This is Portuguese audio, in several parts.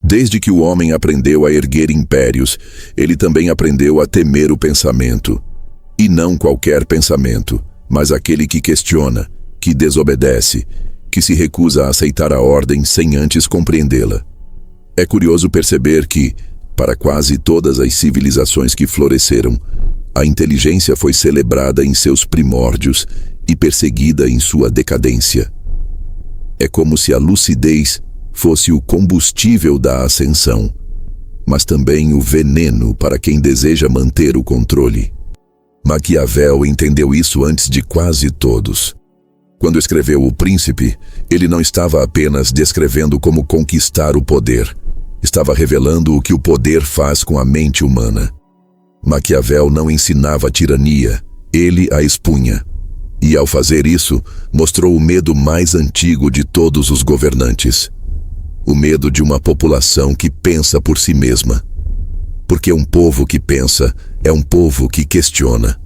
Desde que o homem aprendeu a erguer impérios, ele também aprendeu a temer o pensamento. E não qualquer pensamento, mas aquele que questiona, que desobedece, que se recusa a aceitar a ordem sem antes compreendê-la. É curioso perceber que, para quase todas as civilizações que floresceram, a inteligência foi celebrada em seus primórdios e perseguida em sua decadência. É como se a lucidez fosse o combustível da ascensão, mas também o veneno para quem deseja manter o controle. Maquiavel entendeu isso antes de quase todos. Quando escreveu O Príncipe, ele não estava apenas descrevendo como conquistar o poder, estava revelando o que o poder faz com a mente humana. Maquiavel não ensinava tirania, ele a expunha. E ao fazer isso, mostrou o medo mais antigo de todos os governantes. O medo de uma população que pensa por si mesma. Porque um povo que pensa é um povo que questiona.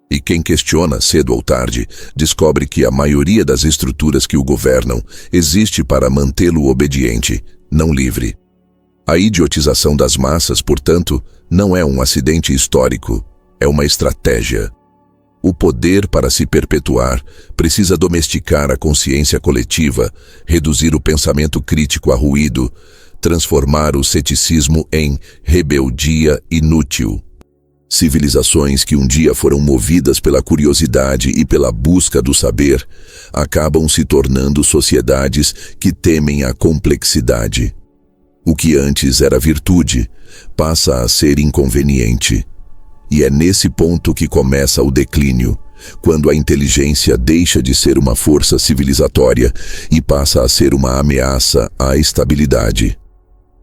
E quem questiona, cedo ou tarde, descobre que a maioria das estruturas que o governam existe para mantê-lo obediente, não livre. A idiotização das massas, portanto, não é um acidente histórico, é uma estratégia. O poder, para se perpetuar, precisa domesticar a consciência coletiva, reduzir o pensamento crítico a ruído, transformar o ceticismo em rebeldia inútil. Civilizações que um dia foram movidas pela curiosidade e pela busca do saber, acabam se tornando sociedades que temem a complexidade. O que antes era virtude, passa a ser inconveniente. E é nesse ponto que começa o declínio, quando a inteligência deixa de ser uma força civilizatória e passa a ser uma ameaça à estabilidade.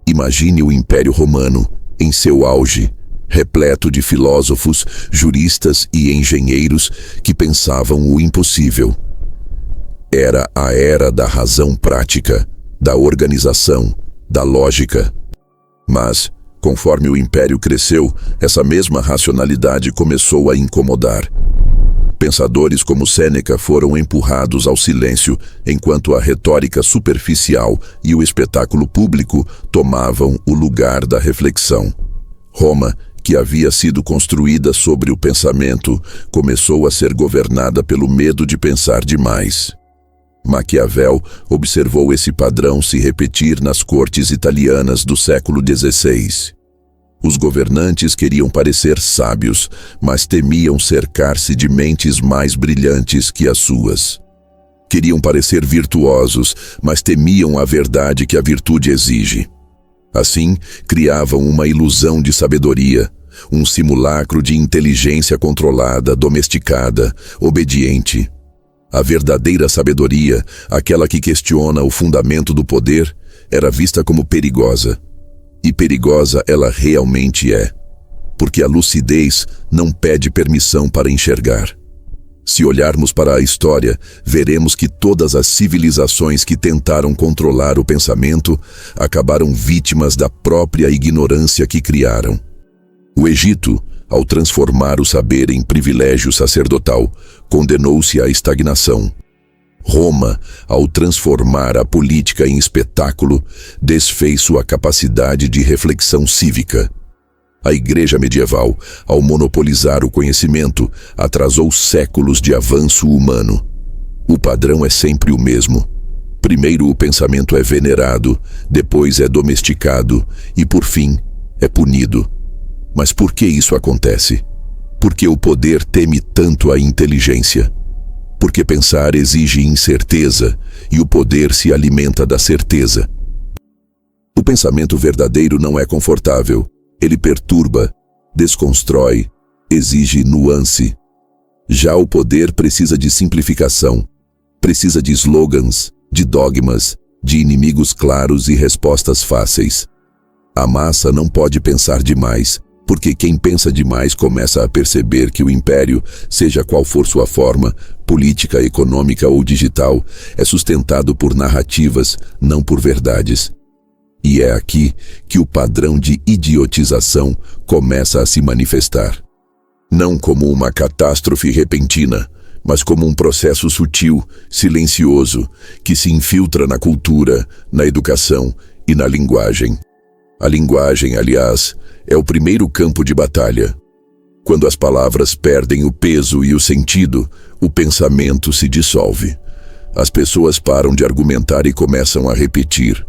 Imagine o Império Romano, em seu auge, repleto de filósofos, juristas e engenheiros que pensavam o impossível. Era a era da razão prática, da organização, da lógica. Mas, conforme o império cresceu, essa mesma racionalidade começou a incomodar. Pensadores como Sêneca foram empurrados ao silêncio, enquanto a retórica superficial e o espetáculo público tomavam o lugar da reflexão. Roma, que havia sido construída sobre o pensamento, começou a ser governada pelo medo de pensar demais. Maquiavel observou esse padrão se repetir nas cortes italianas do século XVI. Os governantes queriam parecer sábios, mas temiam cercar-se de mentes mais brilhantes que as suas. Queriam parecer virtuosos, mas temiam a verdade que a virtude exige. Assim, criavam uma ilusão de sabedoria, um simulacro de inteligência controlada, domesticada, obediente. A verdadeira sabedoria, aquela que questiona o fundamento do poder, era vista como perigosa. E perigosa ela realmente é, porque a lucidez não pede permissão para enxergar. Se olharmos para a história, veremos que todas as civilizações que tentaram controlar o pensamento acabaram vítimas da própria ignorância que criaram. O Egito, ao transformar o saber em privilégio sacerdotal, condenou-se à estagnação. Roma, ao transformar a política em espetáculo, desfez sua capacidade de reflexão cívica. A Igreja medieval, ao monopolizar o conhecimento, atrasou séculos de avanço humano. O padrão é sempre o mesmo. Primeiro o pensamento é venerado, depois é domesticado e, por fim, é punido. Mas por que isso acontece? Porque o poder teme tanto a inteligência. Porque pensar exige incerteza e o poder se alimenta da certeza. O pensamento verdadeiro não é confortável. Ele perturba, desconstrói, exige nuance. Já o poder precisa de simplificação, precisa de slogans, de dogmas, de inimigos claros e respostas fáceis. A massa não pode pensar demais, porque quem pensa demais começa a perceber que o império, seja qual for sua forma, política, econômica ou digital, é sustentado por narrativas, não por verdades. E é aqui que o padrão de idiotização começa a se manifestar. Não como uma catástrofe repentina, mas como um processo sutil, silencioso, que se infiltra na cultura, na educação e na linguagem. A linguagem, aliás, é o primeiro campo de batalha. Quando as palavras perdem o peso e o sentido, o pensamento se dissolve. As pessoas param de argumentar e começam a repetir.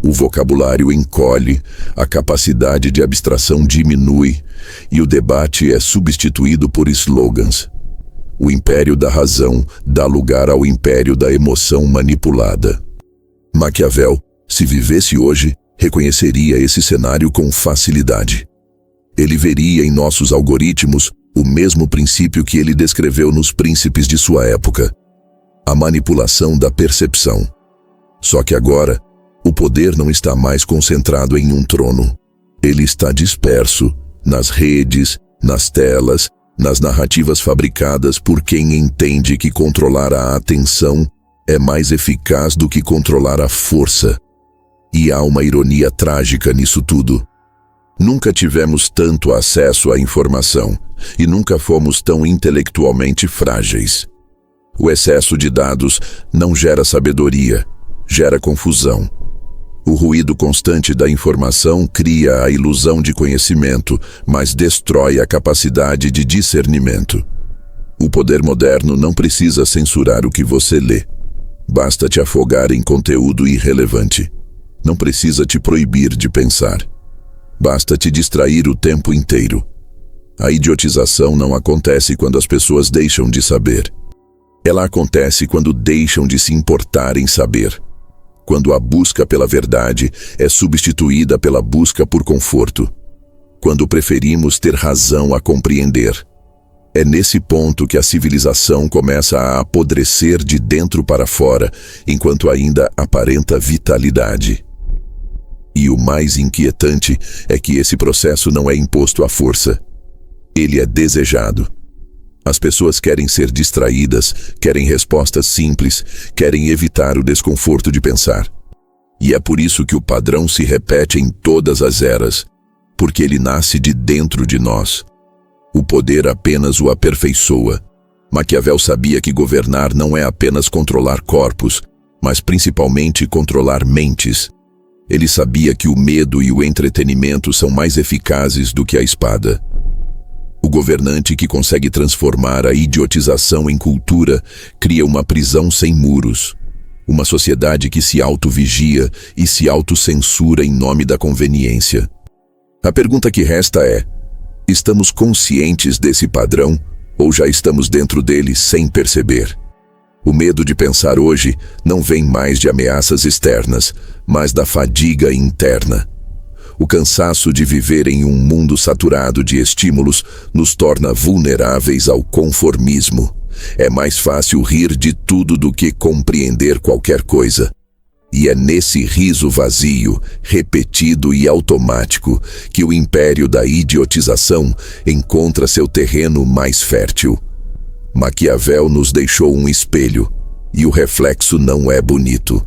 O vocabulário encolhe, a capacidade de abstração diminui e o debate é substituído por slogans. O império da razão dá lugar ao império da emoção manipulada. Maquiavel, se vivesse hoje, reconheceria esse cenário com facilidade. Ele veria em nossos algoritmos o mesmo princípio que ele descreveu nos príncipes de sua época: a manipulação da percepção. Só que agora, o poder não está mais concentrado em um trono. Ele está disperso nas redes, nas telas, nas narrativas fabricadas por quem entende que controlar a atenção é mais eficaz do que controlar a força. E há uma ironia trágica nisso tudo. Nunca tivemos tanto acesso à informação e nunca fomos tão intelectualmente frágeis. O excesso de dados não gera sabedoria, gera confusão. O ruído constante da informação cria a ilusão de conhecimento, mas destrói a capacidade de discernimento. O poder moderno não precisa censurar o que você lê. Basta te afogar em conteúdo irrelevante. Não precisa te proibir de pensar. Basta te distrair o tempo inteiro. A idiotização não acontece quando as pessoas deixam de saber. Ela acontece quando deixam de se importar em saber. Quando a busca pela verdade é substituída pela busca por conforto. Quando preferimos ter razão a compreender. É nesse ponto que a civilização começa a apodrecer de dentro para fora, enquanto ainda aparenta vitalidade. E o mais inquietante é que esse processo não é imposto à força. Ele é desejado. As pessoas querem ser distraídas, querem respostas simples, querem evitar o desconforto de pensar. E é por isso que o padrão se repete em todas as eras, porque ele nasce de dentro de nós. O poder apenas o aperfeiçoa. Maquiavel sabia que governar não é apenas controlar corpos, mas principalmente controlar mentes. Ele sabia que o medo e o entretenimento são mais eficazes do que a espada. O governante que consegue transformar a idiotização em cultura cria uma prisão sem muros. Uma sociedade que se auto-vigia e se autocensura em nome da conveniência. A pergunta que resta é: estamos conscientes desse padrão ou já estamos dentro dele sem perceber? O medo de pensar hoje não vem mais de ameaças externas, mas da fadiga interna. O cansaço de viver em um mundo saturado de estímulos nos torna vulneráveis ao conformismo. É mais fácil rir de tudo do que compreender qualquer coisa. E é nesse riso vazio, repetido e automático que o império da idiotização encontra seu terreno mais fértil. Maquiavel nos deixou um espelho, e o reflexo não é bonito.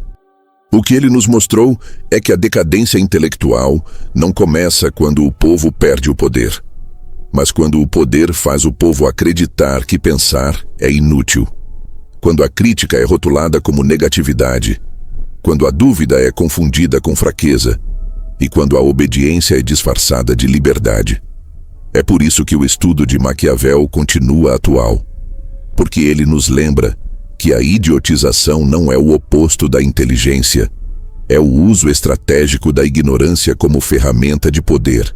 O que ele nos mostrou é que a decadência intelectual não começa quando o povo perde o poder, mas quando o poder faz o povo acreditar que pensar é inútil. Quando a crítica é rotulada como negatividade, quando a dúvida é confundida com fraqueza e quando a obediência é disfarçada de liberdade. É por isso que o estudo de Maquiavel continua atual, porque ele nos lembra que a idiotização não é o oposto da inteligência, é o uso estratégico da ignorância como ferramenta de poder.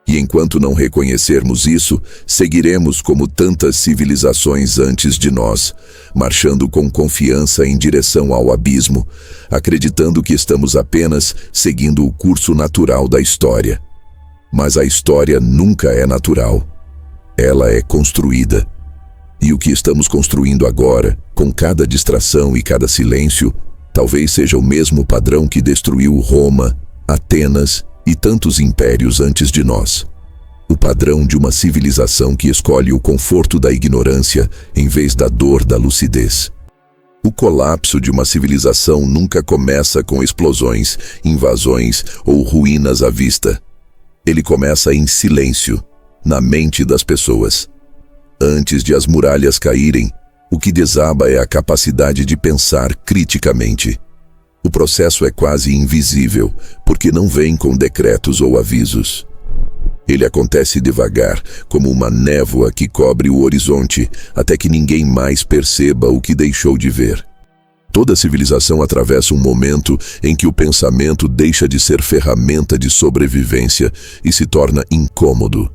E enquanto não reconhecermos isso, seguiremos como tantas civilizações antes de nós, marchando com confiança em direção ao abismo, acreditando que estamos apenas seguindo o curso natural da história. Mas a história nunca é natural. Ela é construída. E o que estamos construindo agora, com cada distração e cada silêncio, talvez seja o mesmo padrão que destruiu Roma, Atenas e tantos impérios antes de nós. O padrão de uma civilização que escolhe o conforto da ignorância em vez da dor da lucidez. O colapso de uma civilização nunca começa com explosões, invasões ou ruínas à vista. Ele começa em silêncio, na mente das pessoas. Antes de as muralhas caírem, o que desaba é a capacidade de pensar criticamente. O processo é quase invisível, porque não vem com decretos ou avisos. Ele acontece devagar, como uma névoa que cobre o horizonte, até que ninguém mais perceba o que deixou de ver. Toda civilização atravessa um momento em que o pensamento deixa de ser ferramenta de sobrevivência e se torna incômodo.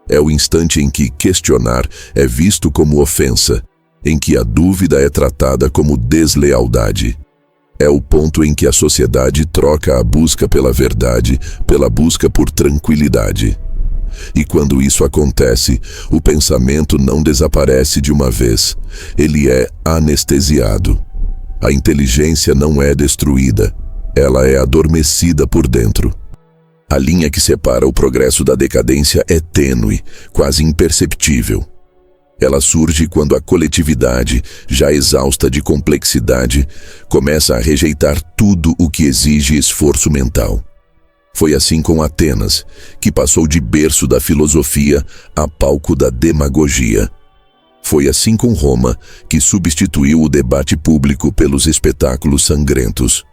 É o instante em que questionar é visto como ofensa, em que a dúvida é tratada como deslealdade. É o ponto em que a sociedade troca a busca pela verdade pela busca por tranquilidade. E quando isso acontece, o pensamento não desaparece de uma vez, ele é anestesiado. A inteligência não é destruída, ela é adormecida por dentro. A linha que separa o progresso da decadência é tênue, quase imperceptível. Ela surge quando a coletividade, já exausta de complexidade, começa a rejeitar tudo o que exige esforço mental. Foi assim com Atenas, que passou de berço da filosofia a palco da demagogia. Foi assim com Roma, que substituiu o debate público pelos espetáculos sangrentos.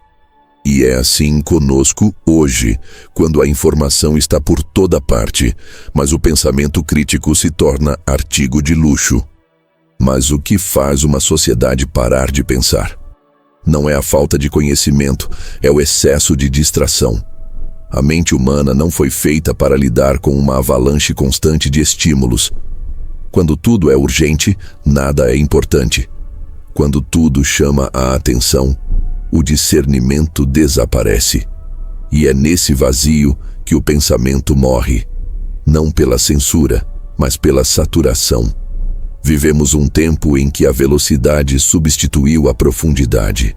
E é assim conosco hoje, quando a informação está por toda parte, mas o pensamento crítico se torna artigo de luxo. Mas o que faz uma sociedade parar de pensar? Não é a falta de conhecimento, é o excesso de distração. A mente humana não foi feita para lidar com uma avalanche constante de estímulos. Quando tudo é urgente, nada é importante. Quando tudo chama a atenção, o discernimento desaparece. E é nesse vazio que o pensamento morre, não pela censura, mas pela saturação. Vivemos um tempo em que a velocidade substituiu a profundidade.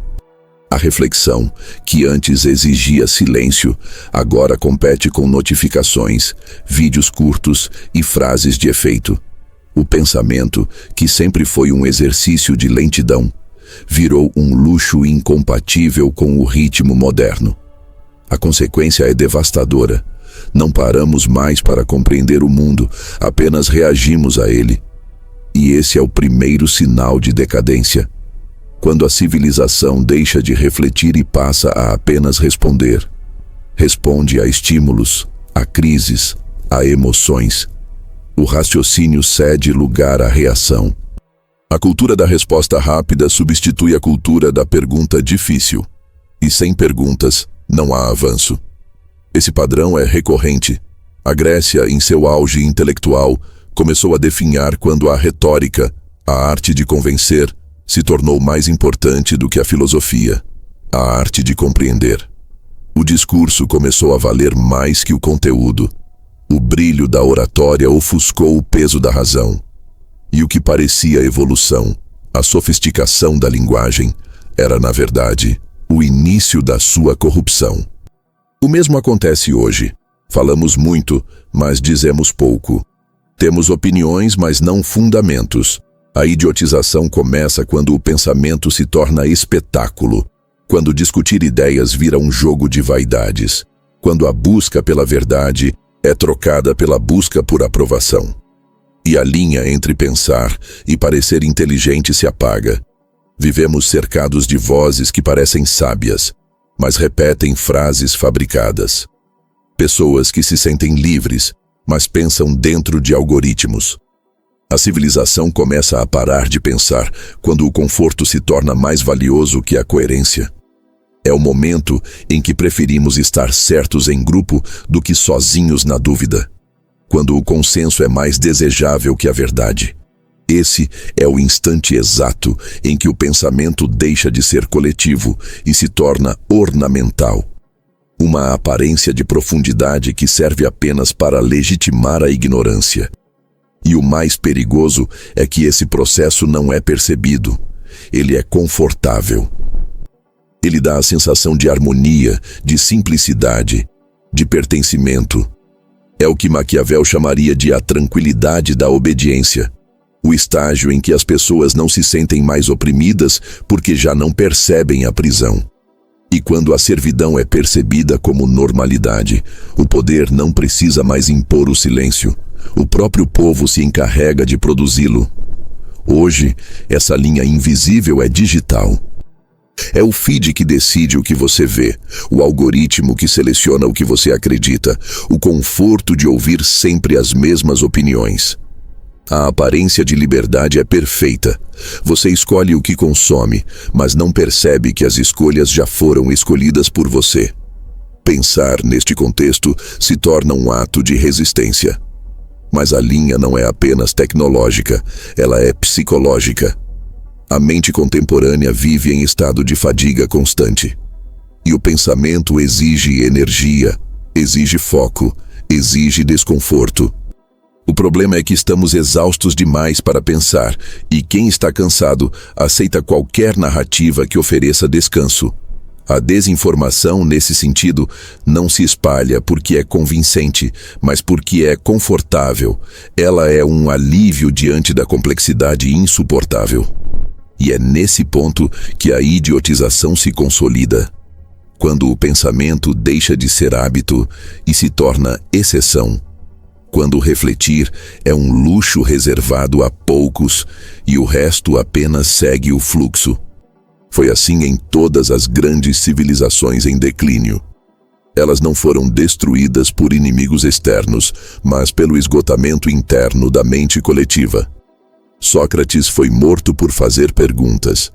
A reflexão, que antes exigia silêncio, agora compete com notificações, vídeos curtos e frases de efeito. O pensamento, que sempre foi um exercício de lentidão, virou um luxo incompatível com o ritmo moderno. A consequência é devastadora. Não paramos mais para compreender o mundo, apenas reagimos a ele. E esse é o primeiro sinal de decadência. Quando a civilização deixa de refletir e passa a apenas responder. Responde a estímulos, a crises, a emoções. O raciocínio cede lugar à reação. A cultura da resposta rápida substitui a cultura da pergunta difícil. E sem perguntas, não há avanço. Esse padrão é recorrente. A Grécia, em seu auge intelectual, começou a definhar quando a retórica, a arte de convencer, se tornou mais importante do que a filosofia, a arte de compreender. O discurso começou a valer mais que o conteúdo. O brilho da oratória ofuscou o peso da razão. E o que parecia evolução, a sofisticação da linguagem, era, na verdade, o início da sua corrupção. O mesmo acontece hoje. Falamos muito, mas dizemos pouco. Temos opiniões, mas não fundamentos. A idiotização começa quando o pensamento se torna espetáculo, quando discutir ideias vira um jogo de vaidades, quando a busca pela verdade é trocada pela busca por aprovação. E a linha entre pensar e parecer inteligente se apaga. Vivemos cercados de vozes que parecem sábias, mas repetem frases fabricadas. Pessoas que se sentem livres, mas pensam dentro de algoritmos. A civilização começa a parar de pensar quando o conforto se torna mais valioso que a coerência. É o momento em que preferimos estar certos em grupo do que sozinhos na dúvida. Quando o consenso é mais desejável que a verdade. Esse é o instante exato em que o pensamento deixa de ser coletivo e se torna ornamental. Uma aparência de profundidade que serve apenas para legitimar a ignorância. E o mais perigoso é que esse processo não é percebido. Ele é confortável. Ele dá a sensação de harmonia, de simplicidade, de pertencimento. É o que Maquiavel chamaria de a tranquilidade da obediência. O estágio em que as pessoas não se sentem mais oprimidas porque já não percebem a prisão. E quando a servidão é percebida como normalidade, o poder não precisa mais impor o silêncio. O próprio povo se encarrega de produzi-lo. Hoje, essa linha invisível é digital. É o feed que decide o que você vê, o algoritmo que seleciona o que você acredita, o conforto de ouvir sempre as mesmas opiniões. A aparência de liberdade é perfeita. Você escolhe o que consome, mas não percebe que as escolhas já foram escolhidas por você. Pensar, neste contexto, se torna um ato de resistência. Mas a linha não é apenas tecnológica, ela é psicológica. A mente contemporânea vive em estado de fadiga constante. E o pensamento exige energia, exige foco, exige desconforto. O problema é que estamos exaustos demais para pensar, e quem está cansado aceita qualquer narrativa que ofereça descanso. A desinformação, nesse sentido, não se espalha porque é convincente, mas porque é confortável. Ela é um alívio diante da complexidade insuportável. E é nesse ponto que a idiotização se consolida. Quando o pensamento deixa de ser hábito e se torna exceção. Quando refletir é um luxo reservado a poucos e o resto apenas segue o fluxo. Foi assim em todas as grandes civilizações em declínio. Elas não foram destruídas por inimigos externos, mas pelo esgotamento interno da mente coletiva. Sócrates foi morto por fazer perguntas.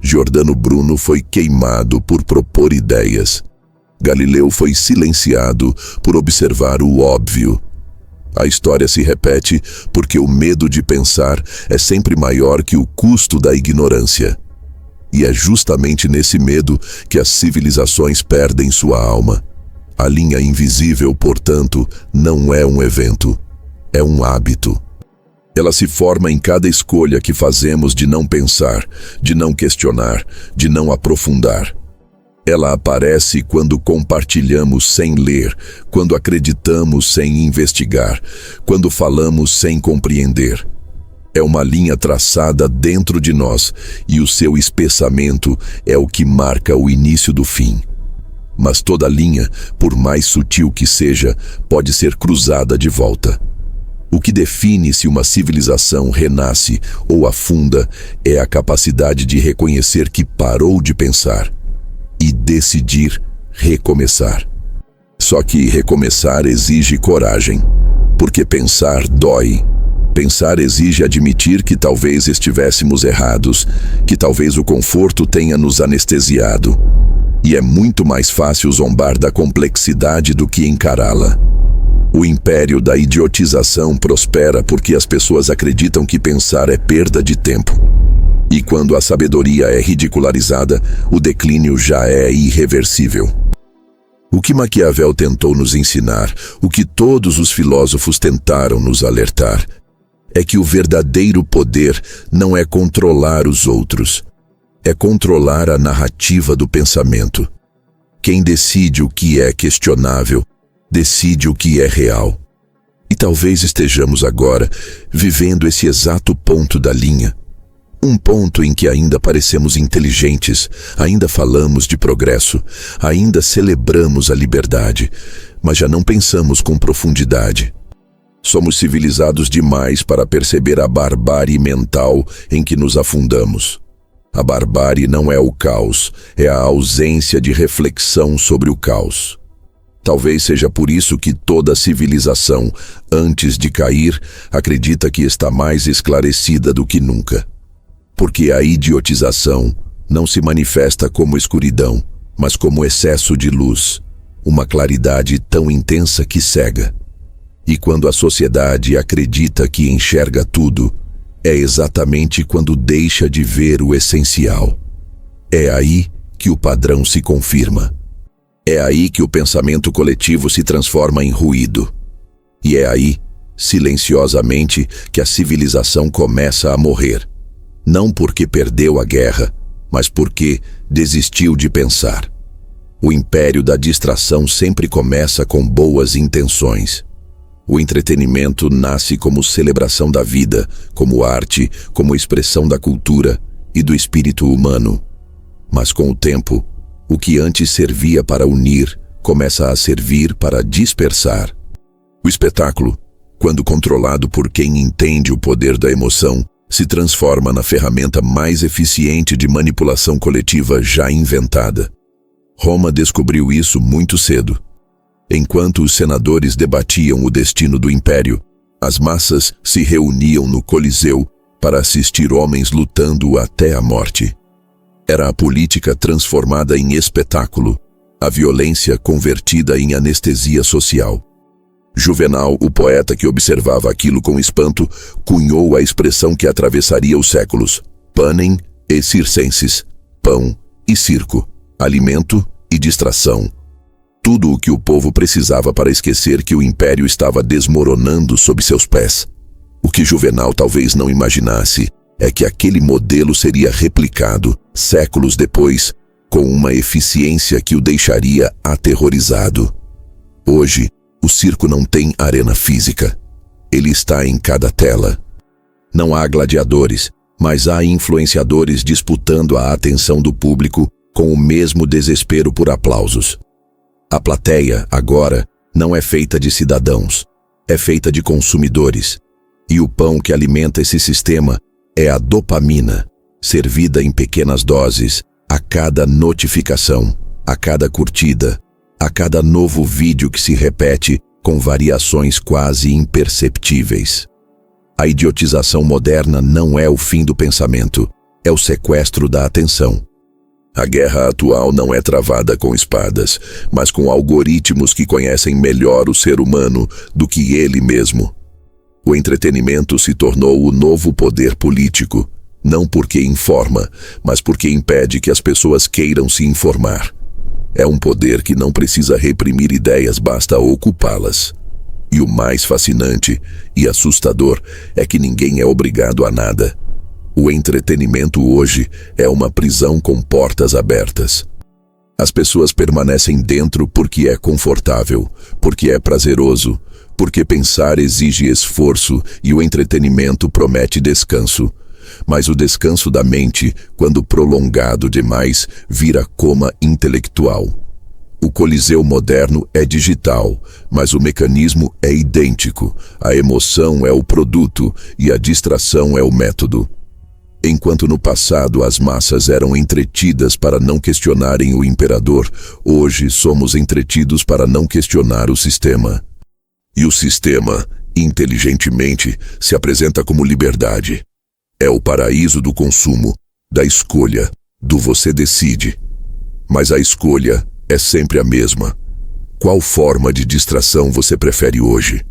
Giordano Bruno foi queimado por propor ideias. Galileu foi silenciado por observar o óbvio. A história se repete porque o medo de pensar é sempre maior que o custo da ignorância. E é justamente nesse medo que as civilizações perdem sua alma. A linha invisível, portanto, não é um evento, é um hábito. Ela se forma em cada escolha que fazemos de não pensar, de não questionar, de não aprofundar. Ela aparece quando compartilhamos sem ler, quando acreditamos sem investigar, quando falamos sem compreender. É uma linha traçada dentro de nós e o seu espessamento é o que marca o início do fim. Mas toda linha, por mais sutil que seja, pode ser cruzada de volta. O que define se uma civilização renasce ou afunda é a capacidade de reconhecer que parou de pensar e decidir recomeçar. Só que recomeçar exige coragem, porque pensar dói. Pensar exige admitir que talvez estivéssemos errados, que talvez o conforto tenha nos anestesiado. E é muito mais fácil zombar da complexidade do que encará-la. O império da idiotização prospera porque as pessoas acreditam que pensar é perda de tempo. E quando a sabedoria é ridicularizada, o declínio já é irreversível. O que Maquiavel tentou nos ensinar, o que todos os filósofos tentaram nos alertar, é que o verdadeiro poder não é controlar os outros, é controlar a narrativa do pensamento. Quem decide o que é questionável, decide o que é real. E talvez estejamos agora vivendo esse exato ponto da linha. Um ponto em que ainda parecemos inteligentes, ainda falamos de progresso, ainda celebramos a liberdade, mas já não pensamos com profundidade. Somos civilizados demais para perceber a barbárie mental em que nos afundamos. A barbárie não é o caos, é a ausência de reflexão sobre o caos. Talvez seja por isso que toda civilização, antes de cair, acredita que está mais esclarecida do que nunca. Porque a idiotização não se manifesta como escuridão, mas como excesso de luz, uma claridade tão intensa que cega. E quando a sociedade acredita que enxerga tudo, é exatamente quando deixa de ver o essencial. É aí que o padrão se confirma. É aí que o pensamento coletivo se transforma em ruído. E é aí, silenciosamente, que a civilização começa a morrer. Não porque perdeu a guerra, mas porque desistiu de pensar. O império da distração sempre começa com boas intenções. O entretenimento nasce como celebração da vida, como arte, como expressão da cultura e do espírito humano. Mas com o tempo, o que antes servia para unir, começa a servir para dispersar. O espetáculo, quando controlado por quem entende o poder da emoção, se transforma na ferramenta mais eficiente de manipulação coletiva já inventada. Roma descobriu isso muito cedo. Enquanto os senadores debatiam o destino do império, as massas se reuniam no Coliseu para assistir homens lutando até a morte. Era a política transformada em espetáculo, a violência convertida em anestesia social. Juvenal, o poeta que observava aquilo com espanto, cunhou a expressão que atravessaria os séculos: panem e circenses, pão e circo, alimento e distração. Tudo o que o povo precisava para esquecer que o império estava desmoronando sob seus pés. O que Juvenal talvez não imaginasse é que aquele modelo seria replicado, séculos depois, com uma eficiência que o deixaria aterrorizado. Hoje, o circo não tem arena física. Ele está em cada tela. Não há gladiadores, mas há influenciadores disputando a atenção do público com o mesmo desespero por aplausos. A plateia, agora, não é feita de cidadãos, é feita de consumidores. E o pão que alimenta esse sistema é a dopamina, servida em pequenas doses, a cada notificação, a cada curtida, a cada novo vídeo que se repete com variações quase imperceptíveis. A idiotização moderna não é o fim do pensamento, é o sequestro da atenção. A guerra atual não é travada com espadas, mas com algoritmos que conhecem melhor o ser humano do que ele mesmo. O entretenimento se tornou o novo poder político, não porque informa, mas porque impede que as pessoas queiram se informar. É um poder que não precisa reprimir ideias, basta ocupá-las. E o mais fascinante e assustador é que ninguém é obrigado a nada. O entretenimento hoje é uma prisão com portas abertas. As pessoas permanecem dentro porque é confortável, porque é prazeroso, porque pensar exige esforço e o entretenimento promete descanso. Mas o descanso da mente, quando prolongado demais, vira coma intelectual. O Coliseu moderno é digital, mas o mecanismo é idêntico. A emoção é o produto e a distração é o método. Enquanto no passado as massas eram entretidas para não questionarem o imperador, hoje somos entretidos para não questionar o sistema. E o sistema, inteligentemente, se apresenta como liberdade. É o paraíso do consumo, da escolha, do você decide. Mas a escolha é sempre a mesma. Qual forma de distração você prefere hoje?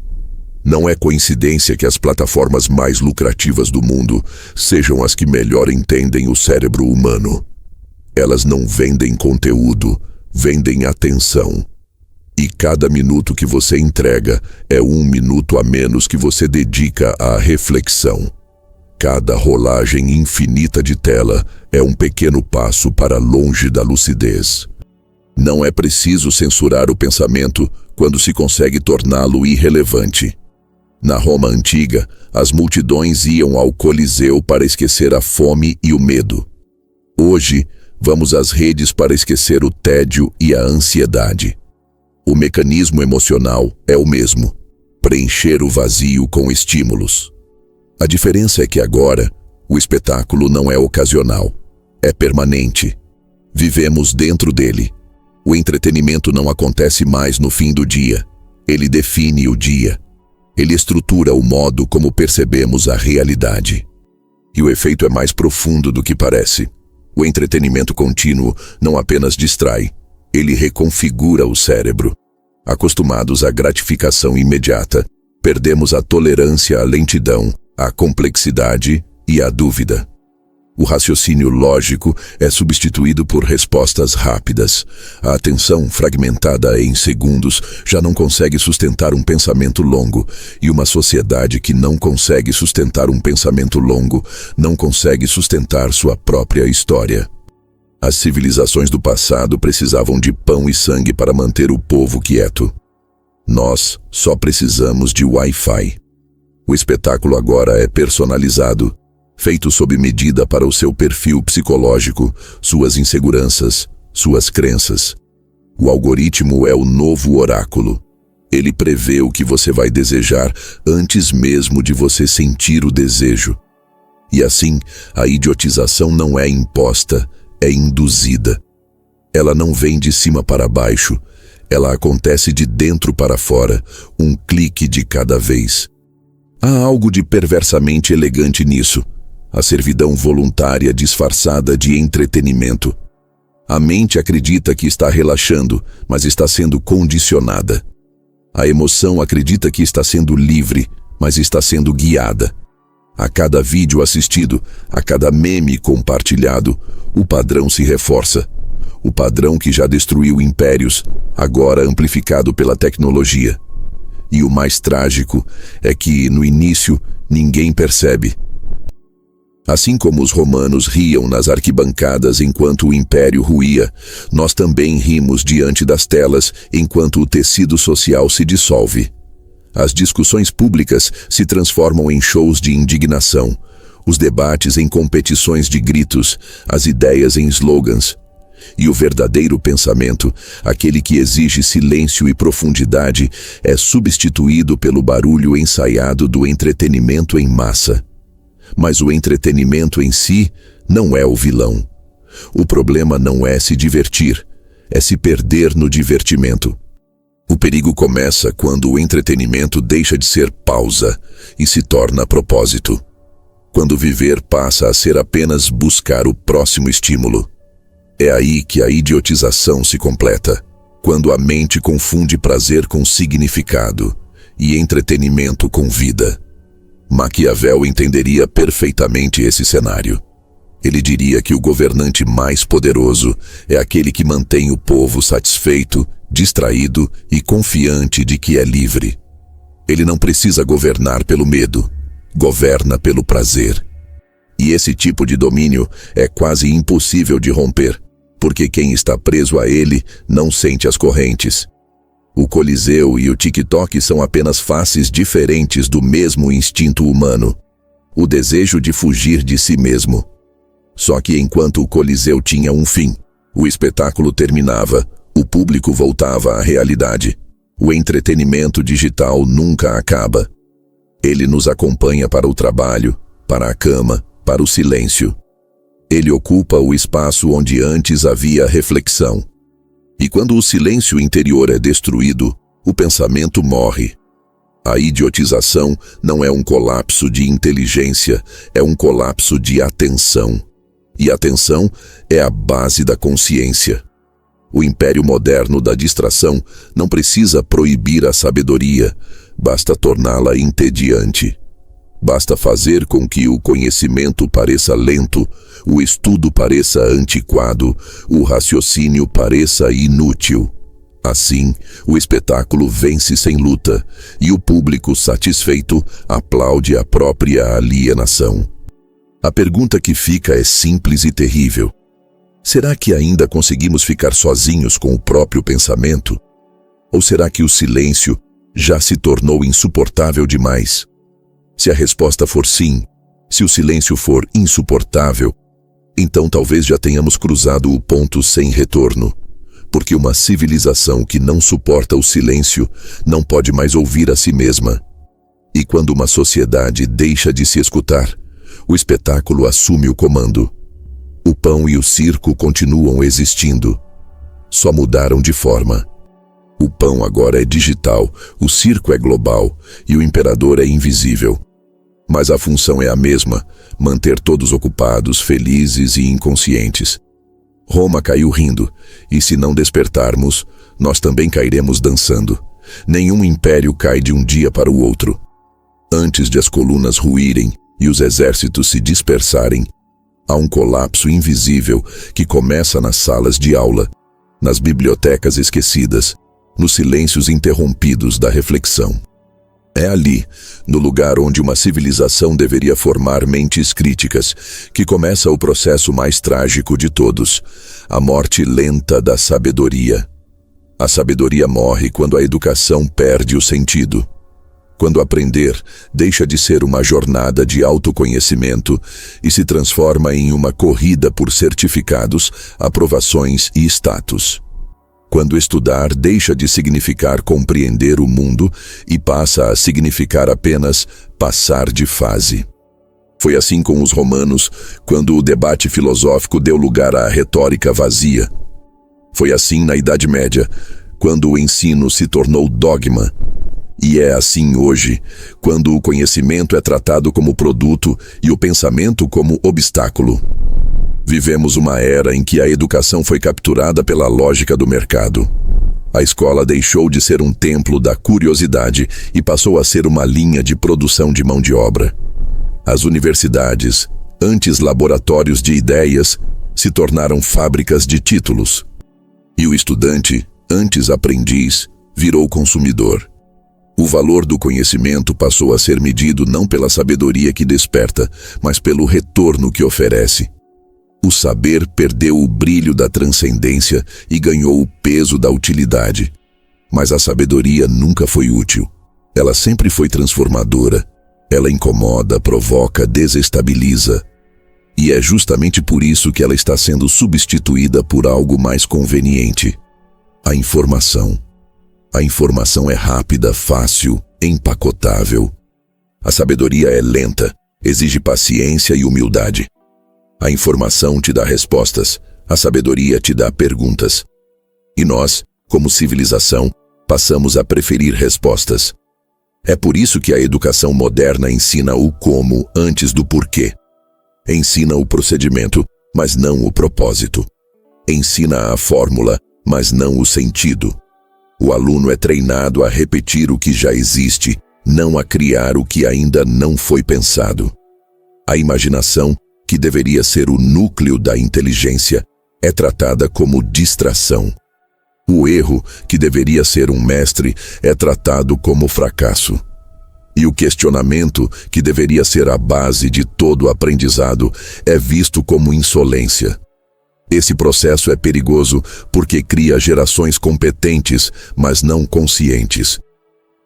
Não é coincidência que as plataformas mais lucrativas do mundo sejam as que melhor entendem o cérebro humano. Elas não vendem conteúdo, vendem atenção. E cada minuto que você entrega é 1 minuto a menos que você dedica à reflexão. Cada rolagem infinita de tela é um pequeno passo para longe da lucidez. Não é preciso censurar o pensamento quando se consegue torná-lo irrelevante. Na Roma antiga, as multidões iam ao Coliseu para esquecer a fome e o medo. Hoje, vamos às redes para esquecer o tédio e a ansiedade. O mecanismo emocional é o mesmo: preencher o vazio com estímulos. A diferença é que agora, o espetáculo não é ocasional, é permanente. Vivemos dentro dele. O entretenimento não acontece mais no fim do dia. Ele define o dia. Ele estrutura o modo como percebemos a realidade. E o efeito é mais profundo do que parece. O entretenimento contínuo não apenas distrai, ele reconfigura o cérebro. Acostumados à gratificação imediata, perdemos a tolerância à lentidão, à complexidade e à dúvida. O raciocínio lógico é substituído por respostas rápidas. A atenção, fragmentada em segundos, já não consegue sustentar um pensamento longo, e uma sociedade que não consegue sustentar um pensamento longo, não consegue sustentar sua própria história. As civilizações do passado precisavam de pão e sangue para manter o povo quieto. Nós só precisamos de Wi-Fi. O espetáculo agora é personalizado, feito sob medida para o seu perfil psicológico, suas inseguranças, suas crenças. O algoritmo é o novo oráculo. Ele prevê o que você vai desejar antes mesmo de você sentir o desejo. E assim, a idiotização não é imposta, é induzida. Ela não vem de cima para baixo, ela acontece de dentro para fora, um clique de cada vez. Há algo de perversamente elegante nisso, a servidão voluntária disfarçada de entretenimento. A mente acredita que está relaxando, mas está sendo condicionada. A emoção acredita que está sendo livre, mas está sendo guiada. A cada vídeo assistido, a cada meme compartilhado, o padrão se reforça. O padrão que já destruiu impérios, agora amplificado pela tecnologia. E o mais trágico é que, no início, ninguém percebe. Assim como os romanos riam nas arquibancadas enquanto o império ruía, nós também rimos diante das telas enquanto o tecido social se dissolve. As discussões públicas se transformam em shows de indignação, os debates em competições de gritos, as ideias em slogans. E o verdadeiro pensamento, aquele que exige silêncio e profundidade, é substituído pelo barulho ensaiado do entretenimento em massa. Mas o entretenimento em si não é o vilão. O problema não é se divertir, é se perder no divertimento. O perigo começa quando o entretenimento deixa de ser pausa e se torna propósito. Quando viver passa a ser apenas buscar o próximo estímulo. É aí que a idiotização se completa, quando a mente confunde prazer com significado e entretenimento com vida. Maquiavel entenderia perfeitamente esse cenário. Ele diria que o governante mais poderoso é aquele que mantém o povo satisfeito, distraído e confiante de que é livre. Ele não precisa governar pelo medo, governa pelo prazer. E esse tipo de domínio é quase impossível de romper, porque quem está preso a ele não sente as correntes. O Coliseu e o TikTok são apenas faces diferentes do mesmo instinto humano, o desejo de fugir de si mesmo. Só que enquanto o Coliseu tinha um fim, o espetáculo terminava, o público voltava à realidade. O entretenimento digital nunca acaba. Ele nos acompanha para o trabalho, para a cama, para o silêncio. Ele ocupa o espaço onde antes havia reflexão. E quando o silêncio interior é destruído, o pensamento morre. A idiotização não é um colapso de inteligência, é um colapso de atenção. E a atenção é a base da consciência. O império moderno da distração não precisa proibir a sabedoria, basta torná-la entediante. Basta fazer com que o conhecimento pareça lento, o estudo pareça antiquado, o raciocínio pareça inútil. Assim, o espetáculo vence sem luta, e o público satisfeito aplaude a própria alienação. A pergunta que fica é simples e terrível. Será que ainda conseguimos ficar sozinhos com o próprio pensamento? Ou será que o silêncio já se tornou insuportável demais? Se a resposta for sim, se o silêncio for insuportável, então talvez já tenhamos cruzado o ponto sem retorno, porque uma civilização que não suporta o silêncio não pode mais ouvir a si mesma. E quando uma sociedade deixa de se escutar, o espetáculo assume o comando. O pão e o circo continuam existindo, só mudaram de forma. O pão agora é digital, o circo é global e o imperador é invisível. Mas a função é a mesma, manter todos ocupados, felizes e inconscientes. Roma caiu rindo, e se não despertarmos, nós também cairemos dançando. Nenhum império cai de um dia para o outro. Antes de as colunas ruírem e os exércitos se dispersarem, há um colapso invisível que começa nas salas de aula, nas bibliotecas esquecidas, nos silêncios interrompidos da reflexão. É ali, no lugar onde uma civilização deveria formar mentes críticas, que começa o processo mais trágico de todos, a morte lenta da sabedoria. A sabedoria morre quando a educação perde o sentido. Quando aprender deixa de ser uma jornada de autoconhecimento e se transforma em uma corrida por certificados, aprovações e status. Quando estudar deixa de significar compreender o mundo e passa a significar apenas passar de fase. Foi assim com os romanos, quando o debate filosófico deu lugar à retórica vazia. Foi assim na Idade Média, quando o ensino se tornou dogma. E é assim hoje, quando o conhecimento é tratado como produto e o pensamento como obstáculo. Vivemos uma era em que a educação foi capturada pela lógica do mercado. A escola deixou de ser um templo da curiosidade e passou a ser uma linha de produção de mão de obra. As universidades, antes laboratórios de ideias, se tornaram fábricas de títulos. E o estudante, antes aprendiz, virou consumidor. O valor do conhecimento passou a ser medido não pela sabedoria que desperta, mas pelo retorno que oferece. O saber perdeu o brilho da transcendência e ganhou o peso da utilidade. Mas a sabedoria nunca foi útil. Ela sempre foi transformadora. Ela incomoda, provoca, desestabiliza. E é justamente por isso que ela está sendo substituída por algo mais conveniente: a informação. A informação é rápida, fácil, empacotável. A sabedoria é lenta, exige paciência e humildade. A informação te dá respostas, a sabedoria te dá perguntas. E nós, como civilização, passamos a preferir respostas. É por isso que a educação moderna ensina o como antes do porquê. Ensina o procedimento, mas não o propósito. Ensina a fórmula, mas não o sentido. O aluno é treinado a repetir o que já existe, não a criar o que ainda não foi pensado. A imaginação, que deveria ser o núcleo da inteligência, é tratada como distração. O erro, que deveria ser um mestre, é tratado como fracasso. E o questionamento, que deveria ser a base de todo aprendizado, é visto como insolência. Esse processo é perigoso porque cria gerações competentes, mas não conscientes.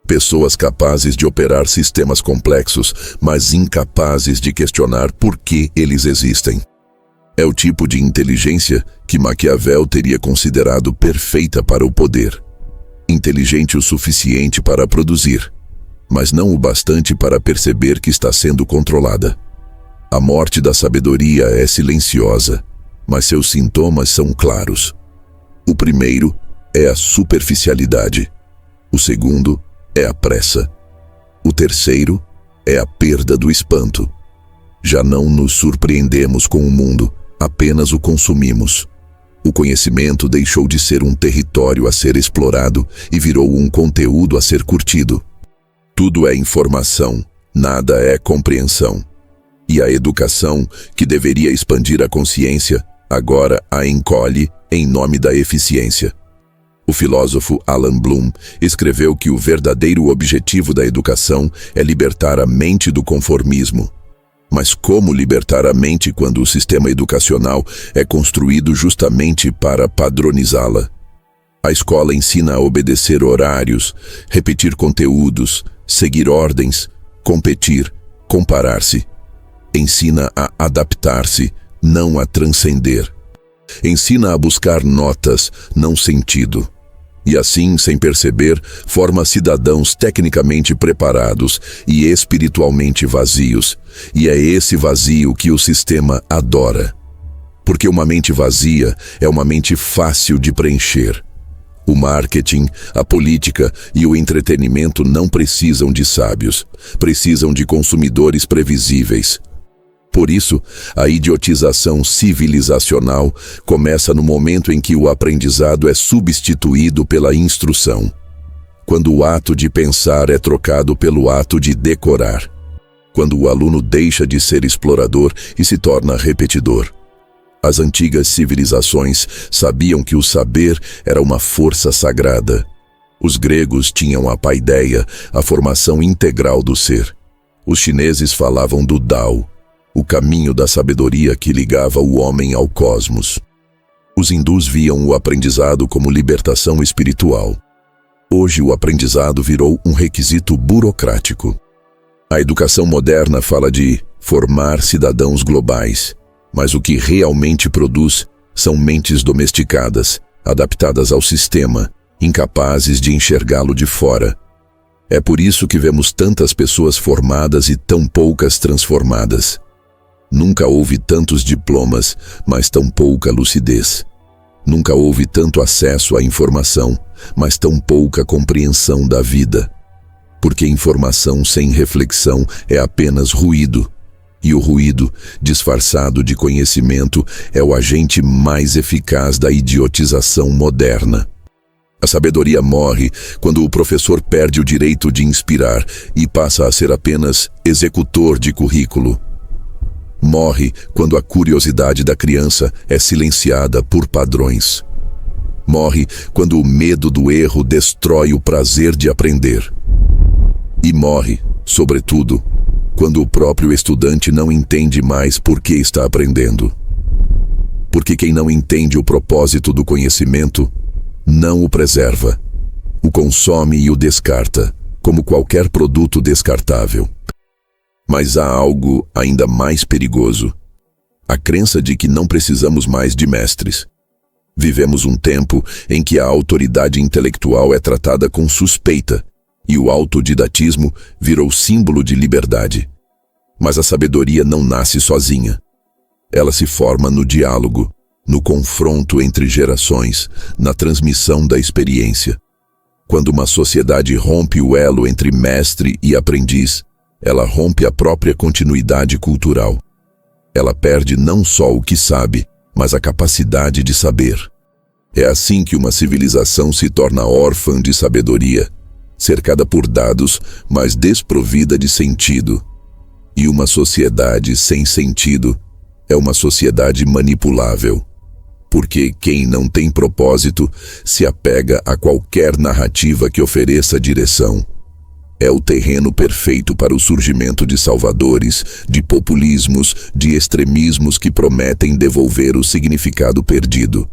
Pessoas capazes de operar sistemas complexos, mas incapazes de questionar por que eles existem. É o tipo de inteligência que Maquiavel teria considerado perfeita para o poder. Inteligente o suficiente para produzir, mas não o bastante para perceber que está sendo controlada. A morte da sabedoria é silenciosa, mas seus sintomas são claros. O primeiro é a superficialidade. O segundo é a pressa. O terceiro é a perda do espanto. Já não nos surpreendemos com o mundo, apenas o consumimos. O conhecimento deixou de ser um território a ser explorado e virou um conteúdo a ser curtido. Tudo é informação, nada é compreensão. E a educação, que deveria expandir a consciência, agora a encolhe em nome da eficiência. O filósofo Alan Bloom escreveu que o verdadeiro objetivo da educação é libertar a mente do conformismo. Mas como libertar a mente quando o sistema educacional é construído justamente para padronizá-la? A escola ensina a obedecer horários, repetir conteúdos, seguir ordens, competir, comparar-se. Ensina a adaptar-se, não a transcender. Ensina a buscar notas, não sentido. E assim, sem perceber, forma cidadãos tecnicamente preparados e espiritualmente vazios. E é esse vazio que o sistema adora. Porque uma mente vazia é uma mente fácil de preencher. O marketing, a política e o entretenimento não precisam de sábios, precisam de consumidores previsíveis. Por isso, a idiotização civilizacional começa no momento em que o aprendizado é substituído pela instrução. Quando o ato de pensar é trocado pelo ato de decorar. Quando o aluno deixa de ser explorador e se torna repetidor. As antigas civilizações sabiam que o saber era uma força sagrada. Os gregos tinham a paideia, a formação integral do ser. Os chineses falavam do Tao, o caminho da sabedoria que ligava o homem ao cosmos. Os hindus viam o aprendizado como libertação espiritual. Hoje o aprendizado virou um requisito burocrático. A educação moderna fala de formar cidadãos globais, mas o que realmente produz são mentes domesticadas, adaptadas ao sistema, incapazes de enxergá-lo de fora. É por isso que vemos tantas pessoas formadas e tão poucas transformadas. Nunca houve tantos diplomas, mas tão pouca lucidez. Nunca houve tanto acesso à informação, mas tão pouca compreensão da vida. Porque informação sem reflexão é apenas ruído. E o ruído, disfarçado de conhecimento, é o agente mais eficaz da idiotização moderna. A sabedoria morre quando o professor perde o direito de inspirar e passa a ser apenas executor de currículo. Morre quando a curiosidade da criança é silenciada por padrões. Morre quando o medo do erro destrói o prazer de aprender. E morre, sobretudo, quando o próprio estudante não entende mais por que está aprendendo. Porque quem não entende o propósito do conhecimento, não o preserva, o consome e o descarta, como qualquer produto descartável. Mas há algo ainda mais perigoso: a crença de que não precisamos mais de mestres. Vivemos um tempo em que a autoridade intelectual é tratada com suspeita e o autodidatismo virou símbolo de liberdade. Mas a sabedoria não nasce sozinha. Ela se forma no diálogo, no confronto entre gerações, na transmissão da experiência. Quando uma sociedade rompe o elo entre mestre e aprendiz, ela rompe a própria continuidade cultural. Ela perde não só o que sabe, mas a capacidade de saber. É assim que uma civilização se torna órfã de sabedoria, cercada por dados, mas desprovida de sentido. E uma sociedade sem sentido é uma sociedade manipulável. Porque quem não tem propósito se apega a qualquer narrativa que ofereça direção. É o terreno perfeito para o surgimento de salvadores, de populismos, de extremismos que prometem devolver o significado perdido.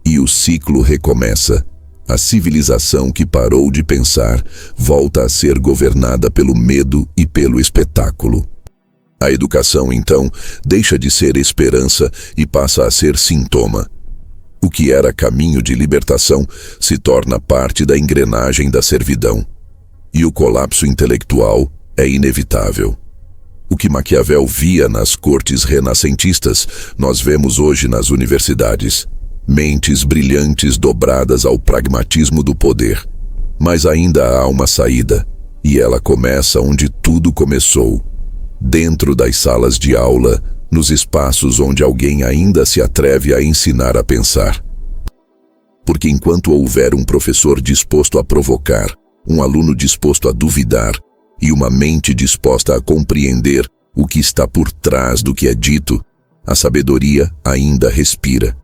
E o ciclo recomeça. A civilização que parou de pensar volta a ser governada pelo medo e pelo espetáculo. A educação, então, deixa de ser esperança e passa a ser sintoma. O que era caminho de libertação se torna parte da engrenagem da servidão. E o colapso intelectual é inevitável. O que Maquiavel via nas cortes renascentistas, nós vemos hoje nas universidades. Mentes brilhantes dobradas ao pragmatismo do poder. Mas ainda há uma saída, e ela começa onde tudo começou. Dentro das salas de aula, nos espaços onde alguém ainda se atreve a ensinar a pensar. Porque enquanto houver um professor disposto a provocar, um aluno disposto a duvidar e uma mente disposta a compreender o que está por trás do que é dito, a sabedoria ainda respira.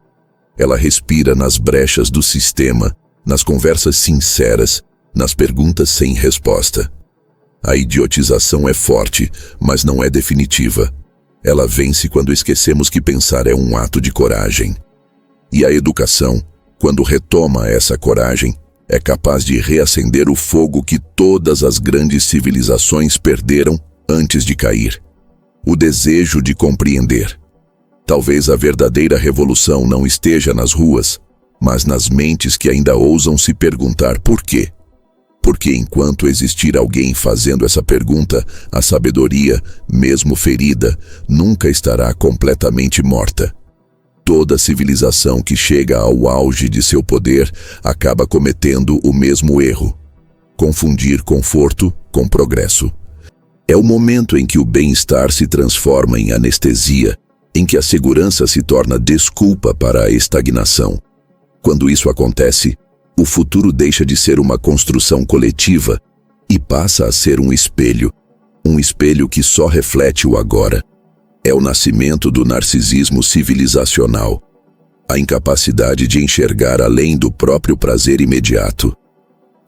Ela respira nas brechas do sistema, nas conversas sinceras, nas perguntas sem resposta. A idiotização é forte, mas não é definitiva. Ela vence quando esquecemos que pensar é um ato de coragem. E a educação, quando retoma essa coragem, é capaz de reacender o fogo que todas as grandes civilizações perderam antes de cair. O desejo de compreender. Talvez a verdadeira revolução não esteja nas ruas, mas nas mentes que ainda ousam se perguntar por quê. Porque enquanto existir alguém fazendo essa pergunta, a sabedoria, mesmo ferida, nunca estará completamente morta. Toda civilização que chega ao auge de seu poder acaba cometendo o mesmo erro: confundir conforto com progresso. É o momento em que o bem-estar se transforma em anestesia, em que a segurança se torna desculpa para a estagnação. Quando isso acontece, o futuro deixa de ser uma construção coletiva e passa a ser um espelho que só reflete o agora. É o nascimento do narcisismo civilizacional, a incapacidade de enxergar além do próprio prazer imediato.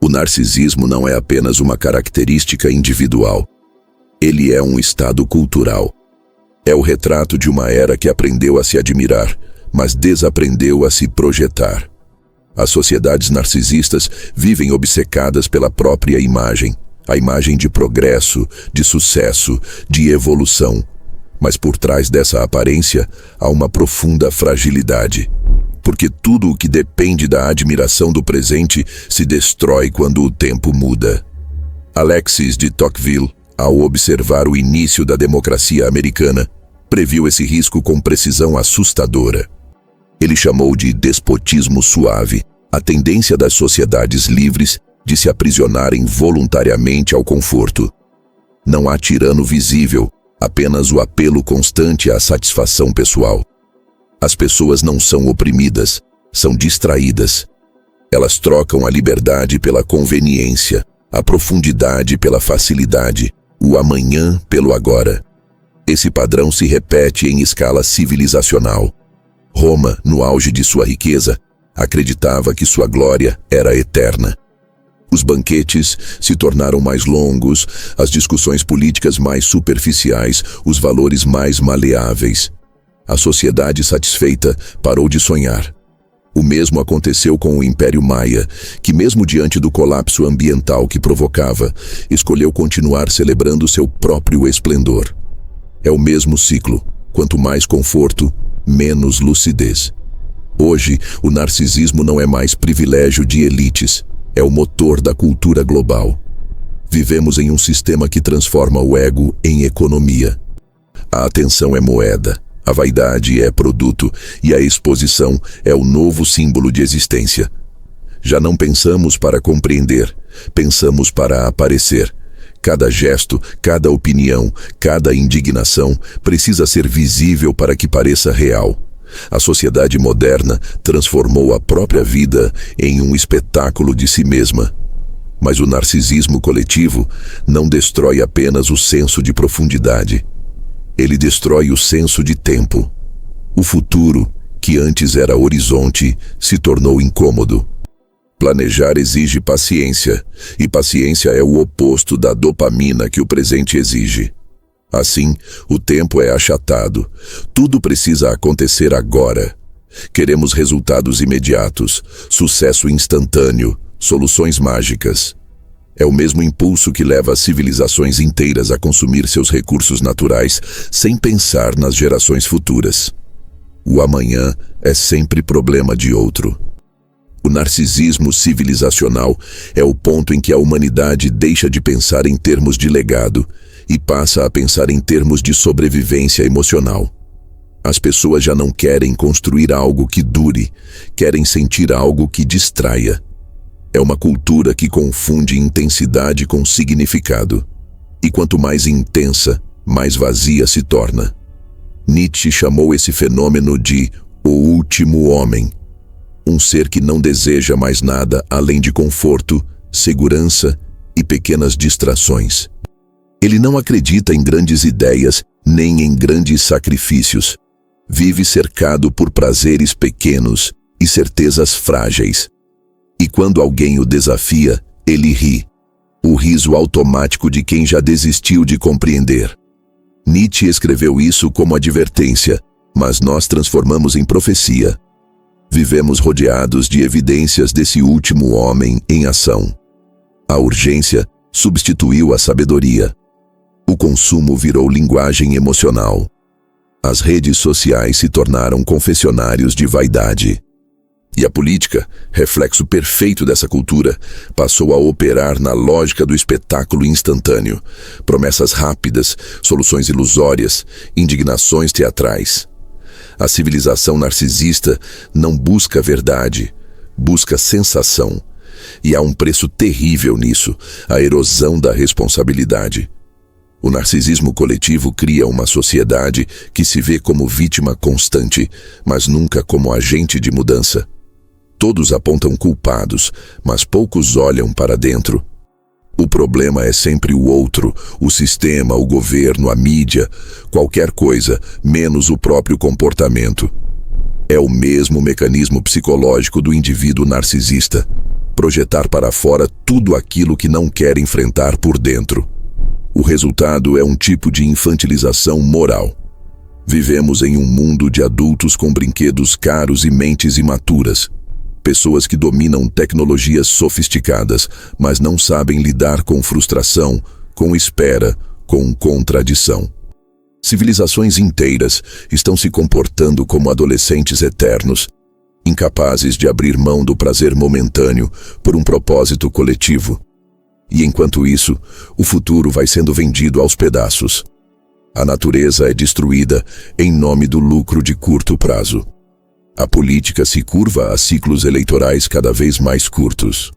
O narcisismo não é apenas uma característica individual, ele é um estado cultural. É o retrato de uma era que aprendeu a se admirar, mas desaprendeu a se projetar. As sociedades narcisistas vivem obcecadas pela própria imagem, a imagem de progresso, de sucesso, de evolução. Mas por trás dessa aparência há uma profunda fragilidade. Porque tudo o que depende da admiração do presente se destrói quando o tempo muda. Alexis de Tocqueville, ao observar o início da democracia americana, previu esse risco com precisão assustadora. Ele chamou de despotismo suave a tendência das sociedades livres de se aprisionarem voluntariamente ao conforto. Não há tirano visível, apenas o apelo constante à satisfação pessoal. As pessoas não são oprimidas, são distraídas. Elas trocam a liberdade pela conveniência, a profundidade pela facilidade, o amanhã pelo agora. Esse padrão se repete em escala civilizacional. Roma, no auge de sua riqueza, acreditava que sua glória era eterna. Os banquetes se tornaram mais longos, as discussões políticas mais superficiais, os valores mais maleáveis. A sociedade satisfeita parou de sonhar. O mesmo aconteceu com o Império Maia, que mesmo diante do colapso ambiental que provocava, escolheu continuar celebrando seu próprio esplendor. É o mesmo ciclo. Quanto mais conforto, menos lucidez. Hoje, o narcisismo não é mais privilégio de elites, é o motor da cultura global. Vivemos em um sistema que transforma o ego em economia. A atenção é moeda, a vaidade é produto e a exposição é o novo símbolo de existência. Já não pensamos para compreender, pensamos para aparecer. Cada gesto, cada opinião, cada indignação precisa ser visível para que pareça real. A sociedade moderna transformou a própria vida em um espetáculo de si mesma. Mas o narcisismo coletivo não destrói apenas o senso de profundidade. Ele destrói o senso de tempo. O futuro, que antes era horizonte, se tornou incômodo. Planejar exige paciência, e paciência é o oposto da dopamina que o presente exige. Assim, o tempo é achatado. Tudo precisa acontecer agora. Queremos resultados imediatos, sucesso instantâneo, soluções mágicas. É o mesmo impulso que leva as civilizações inteiras a consumir seus recursos naturais sem pensar nas gerações futuras. O amanhã é sempre problema de outro. O narcisismo civilizacional é o ponto em que a humanidade deixa de pensar em termos de legado e passa a pensar em termos de sobrevivência emocional. As pessoas já não querem construir algo que dure, querem sentir algo que distraia. É uma cultura que confunde intensidade com significado. E quanto mais intensa, mais vazia se torna. Nietzsche chamou esse fenômeno de o último homem. Um ser que não deseja mais nada além de conforto, segurança e pequenas distrações. Ele não acredita em grandes ideias, nem em grandes sacrifícios. Vive cercado por prazeres pequenos e certezas frágeis. E quando alguém o desafia, ele ri. O riso automático de quem já desistiu de compreender. Nietzsche escreveu isso como advertência, mas nós transformamos em profecia. Vivemos rodeados de evidências desse último homem em ação. A urgência substituiu a sabedoria. O consumo virou linguagem emocional. As redes sociais se tornaram confessionários de vaidade. E a política, reflexo perfeito dessa cultura, passou a operar na lógica do espetáculo instantâneo. Promessas rápidas, soluções ilusórias, indignações teatrais. A civilização narcisista não busca verdade, busca sensação. E há um preço terrível nisso, a erosão da responsabilidade. O narcisismo coletivo cria uma sociedade que se vê como vítima constante, mas nunca como agente de mudança. Todos apontam culpados, mas poucos olham para dentro. O problema é sempre o outro, o sistema, o governo, a mídia, qualquer coisa, menos o próprio comportamento. É o mesmo mecanismo psicológico do indivíduo narcisista. Projetar para fora tudo aquilo que não quer enfrentar por dentro. O resultado é um tipo de infantilização moral. Vivemos em um mundo de adultos com brinquedos caros e mentes imaturas. Pessoas que dominam tecnologias sofisticadas, mas não sabem lidar com frustração, com espera, com contradição. Civilizações inteiras estão se comportando como adolescentes eternos, incapazes de abrir mão do prazer momentâneo por um propósito coletivo. E enquanto isso, o futuro vai sendo vendido aos pedaços. A natureza é destruída em nome do lucro de curto prazo. A política se curva a ciclos eleitorais cada vez mais curtos.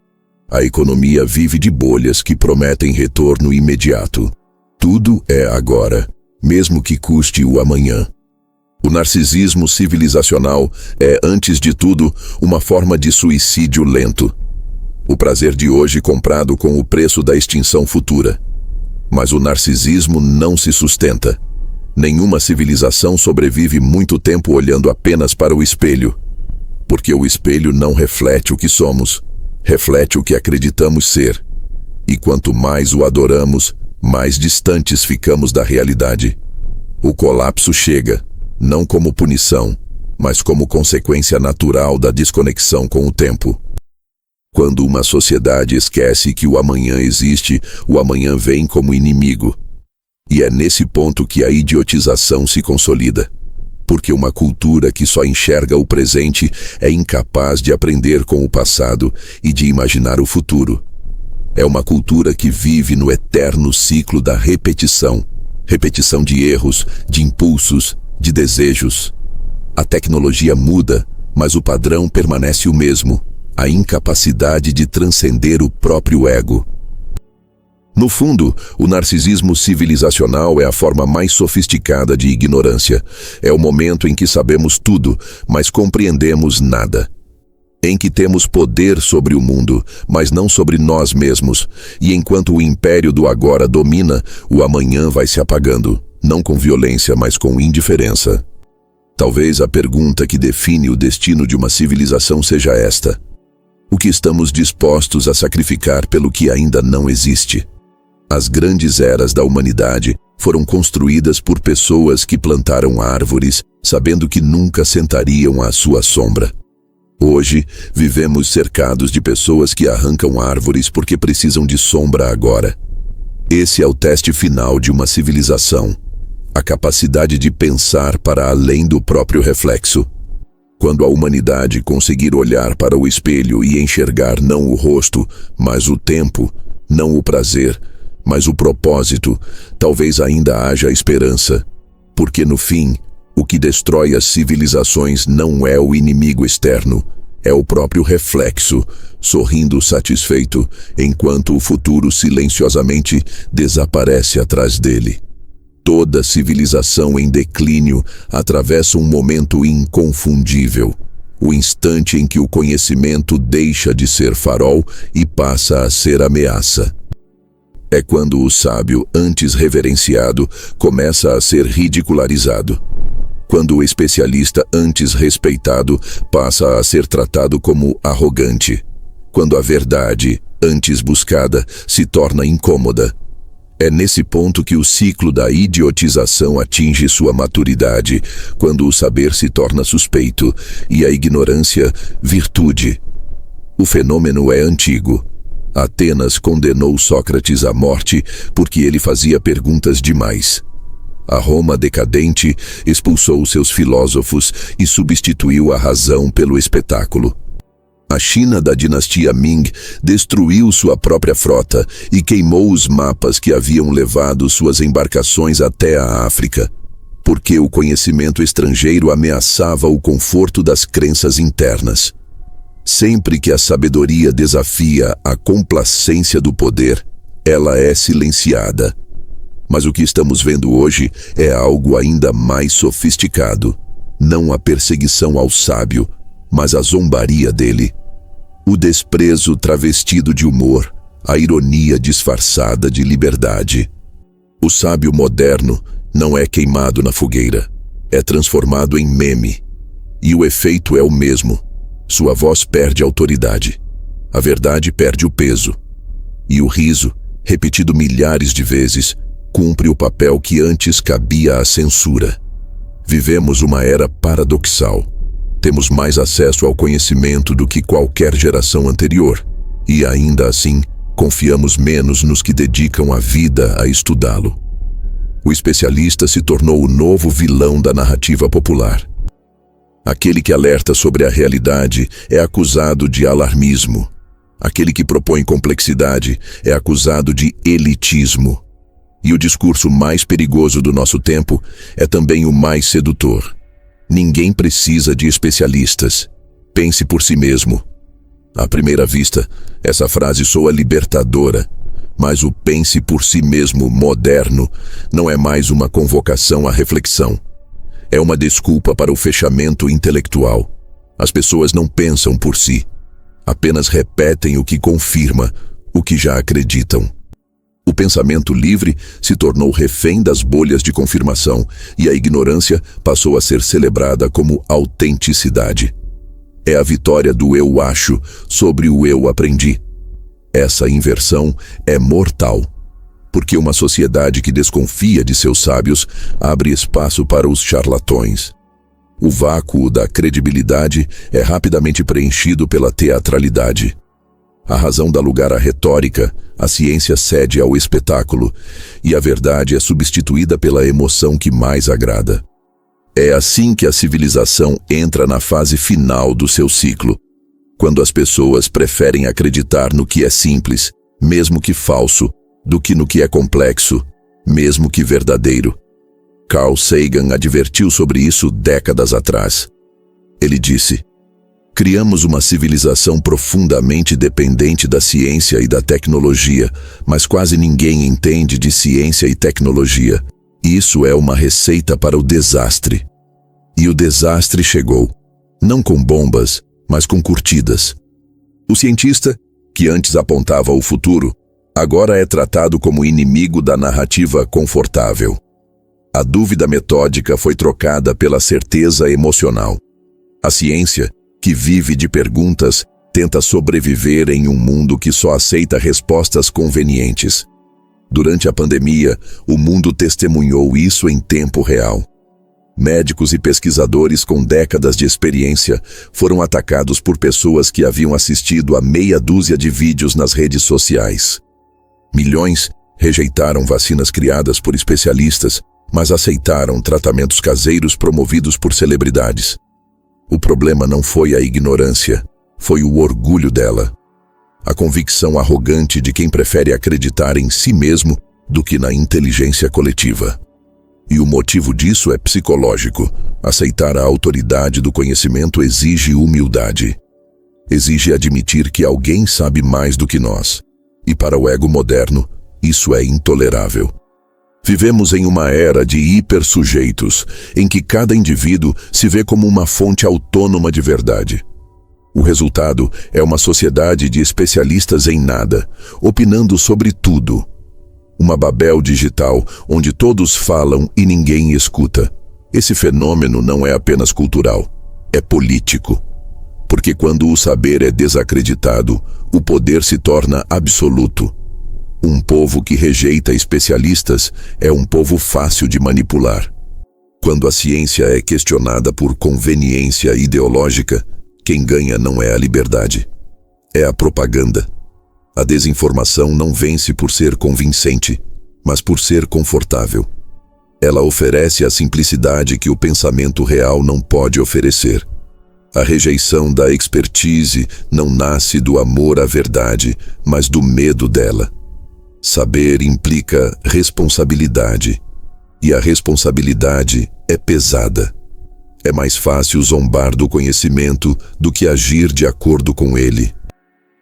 A economia vive de bolhas que prometem retorno imediato. Tudo é agora, mesmo que custe o amanhã. O narcisismo civilizacional é, antes de tudo, uma forma de suicídio lento. O prazer de hoje comprado com o preço da extinção futura. Mas o narcisismo não se sustenta. Nenhuma civilização sobrevive muito tempo olhando apenas para o espelho. Porque o espelho não reflete o que somos, reflete o que acreditamos ser. E quanto mais o adoramos, mais distantes ficamos da realidade. O colapso chega, não como punição, mas como consequência natural da desconexão com o tempo. Quando uma sociedade esquece que o amanhã existe, o amanhã vem como inimigo. E é nesse ponto que a idiotização se consolida. Porque uma cultura que só enxerga o presente é incapaz de aprender com o passado e de imaginar o futuro. É uma cultura que vive no eterno ciclo da repetição. Repetição de erros, de impulsos, de desejos. A tecnologia muda, mas o padrão permanece o mesmo. A incapacidade de transcender o próprio ego. No fundo, o narcisismo civilizacional é a forma mais sofisticada de ignorância. É o momento em que sabemos tudo, mas compreendemos nada. Em que temos poder sobre o mundo, mas não sobre nós mesmos. E enquanto o império do agora domina, o amanhã vai se apagando, não com violência, mas com indiferença. Talvez a pergunta que define o destino de uma civilização seja esta: o que estamos dispostos a sacrificar pelo que ainda não existe? As grandes eras da humanidade foram construídas por pessoas que plantaram árvores, sabendo que nunca sentariam à sua sombra. Hoje, vivemos cercados de pessoas que arrancam árvores porque precisam de sombra agora. Esse é o teste final de uma civilização. A capacidade de pensar para além do próprio reflexo. Quando a humanidade conseguir olhar para o espelho e enxergar não o rosto, mas o tempo, não o prazer, mas o propósito, talvez ainda haja esperança. Porque no fim, o que destrói as civilizações não é o inimigo externo, é o próprio reflexo, sorrindo satisfeito, enquanto o futuro silenciosamente desaparece atrás dele. Toda civilização em declínio atravessa um momento inconfundível, o instante em que o conhecimento deixa de ser farol e passa a ser ameaça. É quando o sábio, antes reverenciado, começa a ser ridicularizado. Quando o especialista, antes respeitado, passa a ser tratado como arrogante. Quando a verdade, antes buscada, se torna incômoda. É nesse ponto que o ciclo da idiotização atinge sua maturidade, quando o saber se torna suspeito e a ignorância, virtude. O fenômeno é antigo. Atenas condenou Sócrates à morte porque ele fazia perguntas demais. A Roma decadente expulsou seus filósofos e substituiu a razão pelo espetáculo. A China da dinastia Ming destruiu sua própria frota e queimou os mapas que haviam levado suas embarcações até a África, porque o conhecimento estrangeiro ameaçava o conforto das crenças internas. Sempre que a sabedoria desafia a complacência do poder, ela é silenciada. Mas o que estamos vendo hoje é algo ainda mais sofisticado. Não a perseguição ao sábio, mas a zombaria dele. O desprezo travestido de humor, a ironia disfarçada de liberdade. O sábio moderno não é queimado na fogueira, é transformado em meme. E o efeito é o mesmo. Sua voz perde autoridade. A verdade perde o peso. E o riso, repetido milhares de vezes, cumpre o papel que antes cabia à censura. Vivemos uma era paradoxal. Temos mais acesso ao conhecimento do que qualquer geração anterior. E ainda assim, confiamos menos nos que dedicam a vida a estudá-lo. O especialista se tornou o novo vilão da narrativa popular. Aquele que alerta sobre a realidade é acusado de alarmismo. Aquele que propõe complexidade é acusado de elitismo. E o discurso mais perigoso do nosso tempo é também o mais sedutor. Ninguém precisa de especialistas. Pense por si mesmo. À primeira vista, essa frase soa libertadora, mas o pense por si mesmo moderno não é mais uma convocação à reflexão. É uma desculpa para o fechamento intelectual. As pessoas não pensam por si, apenas repetem o que confirma o que já acreditam. O pensamento livre se tornou refém das bolhas de confirmação e a ignorância passou a ser celebrada como autenticidade. É a vitória do eu acho sobre o eu aprendi. Essa inversão é mortal, porque uma sociedade que desconfia de seus sábios abre espaço para os charlatões. O vácuo da credibilidade é rapidamente preenchido pela teatralidade. A razão dá lugar à retórica, a ciência cede ao espetáculo, e a verdade é substituída pela emoção que mais agrada. É assim que a civilização entra na fase final do seu ciclo, quando as pessoas preferem acreditar no que é simples, mesmo que falso, do que no que é complexo, mesmo que verdadeiro. Carl Sagan advertiu sobre isso décadas atrás. Ele disse: criamos uma civilização profundamente dependente da ciência e da tecnologia, mas quase ninguém entende de ciência e tecnologia. Isso é uma receita para o desastre. E o desastre chegou, não com bombas, mas com curtidas. O cientista, que antes apontava o futuro, agora é tratado como inimigo da narrativa confortável. A dúvida metódica foi trocada pela certeza emocional. A ciência, que vive de perguntas, tenta sobreviver em um mundo que só aceita respostas convenientes. Durante a pandemia, o mundo testemunhou isso em tempo real. Médicos e pesquisadores com décadas de experiência foram atacados por pessoas que haviam assistido a meia dúzia de vídeos nas redes sociais. Milhões rejeitaram vacinas criadas por especialistas, mas aceitaram tratamentos caseiros promovidos por celebridades. O problema não foi a ignorância, foi o orgulho dela. A convicção arrogante de quem prefere acreditar em si mesmo do que na inteligência coletiva. E o motivo disso é psicológico. Aceitar a autoridade do conhecimento exige humildade. Exige admitir que alguém sabe mais do que nós. E para o ego moderno, isso é intolerável. Vivemos em uma era de hipersujeitos, em que cada indivíduo se vê como uma fonte autônoma de verdade. O resultado é uma sociedade de especialistas em nada, opinando sobre tudo. Uma Babel digital, onde todos falam e ninguém escuta. Esse fenômeno não é apenas cultural, é político. Porque quando o saber é desacreditado, o poder se torna absoluto. Um povo que rejeita especialistas é um povo fácil de manipular. Quando a ciência é questionada por conveniência ideológica, quem ganha não é a liberdade, é a propaganda. A desinformação não vence por ser convincente, mas por ser confortável. Ela oferece a simplicidade que o pensamento real não pode oferecer. A rejeição da expertise não nasce do amor à verdade, mas do medo dela. Saber implica responsabilidade, e a responsabilidade é pesada. É mais fácil zombar do conhecimento do que agir de acordo com ele.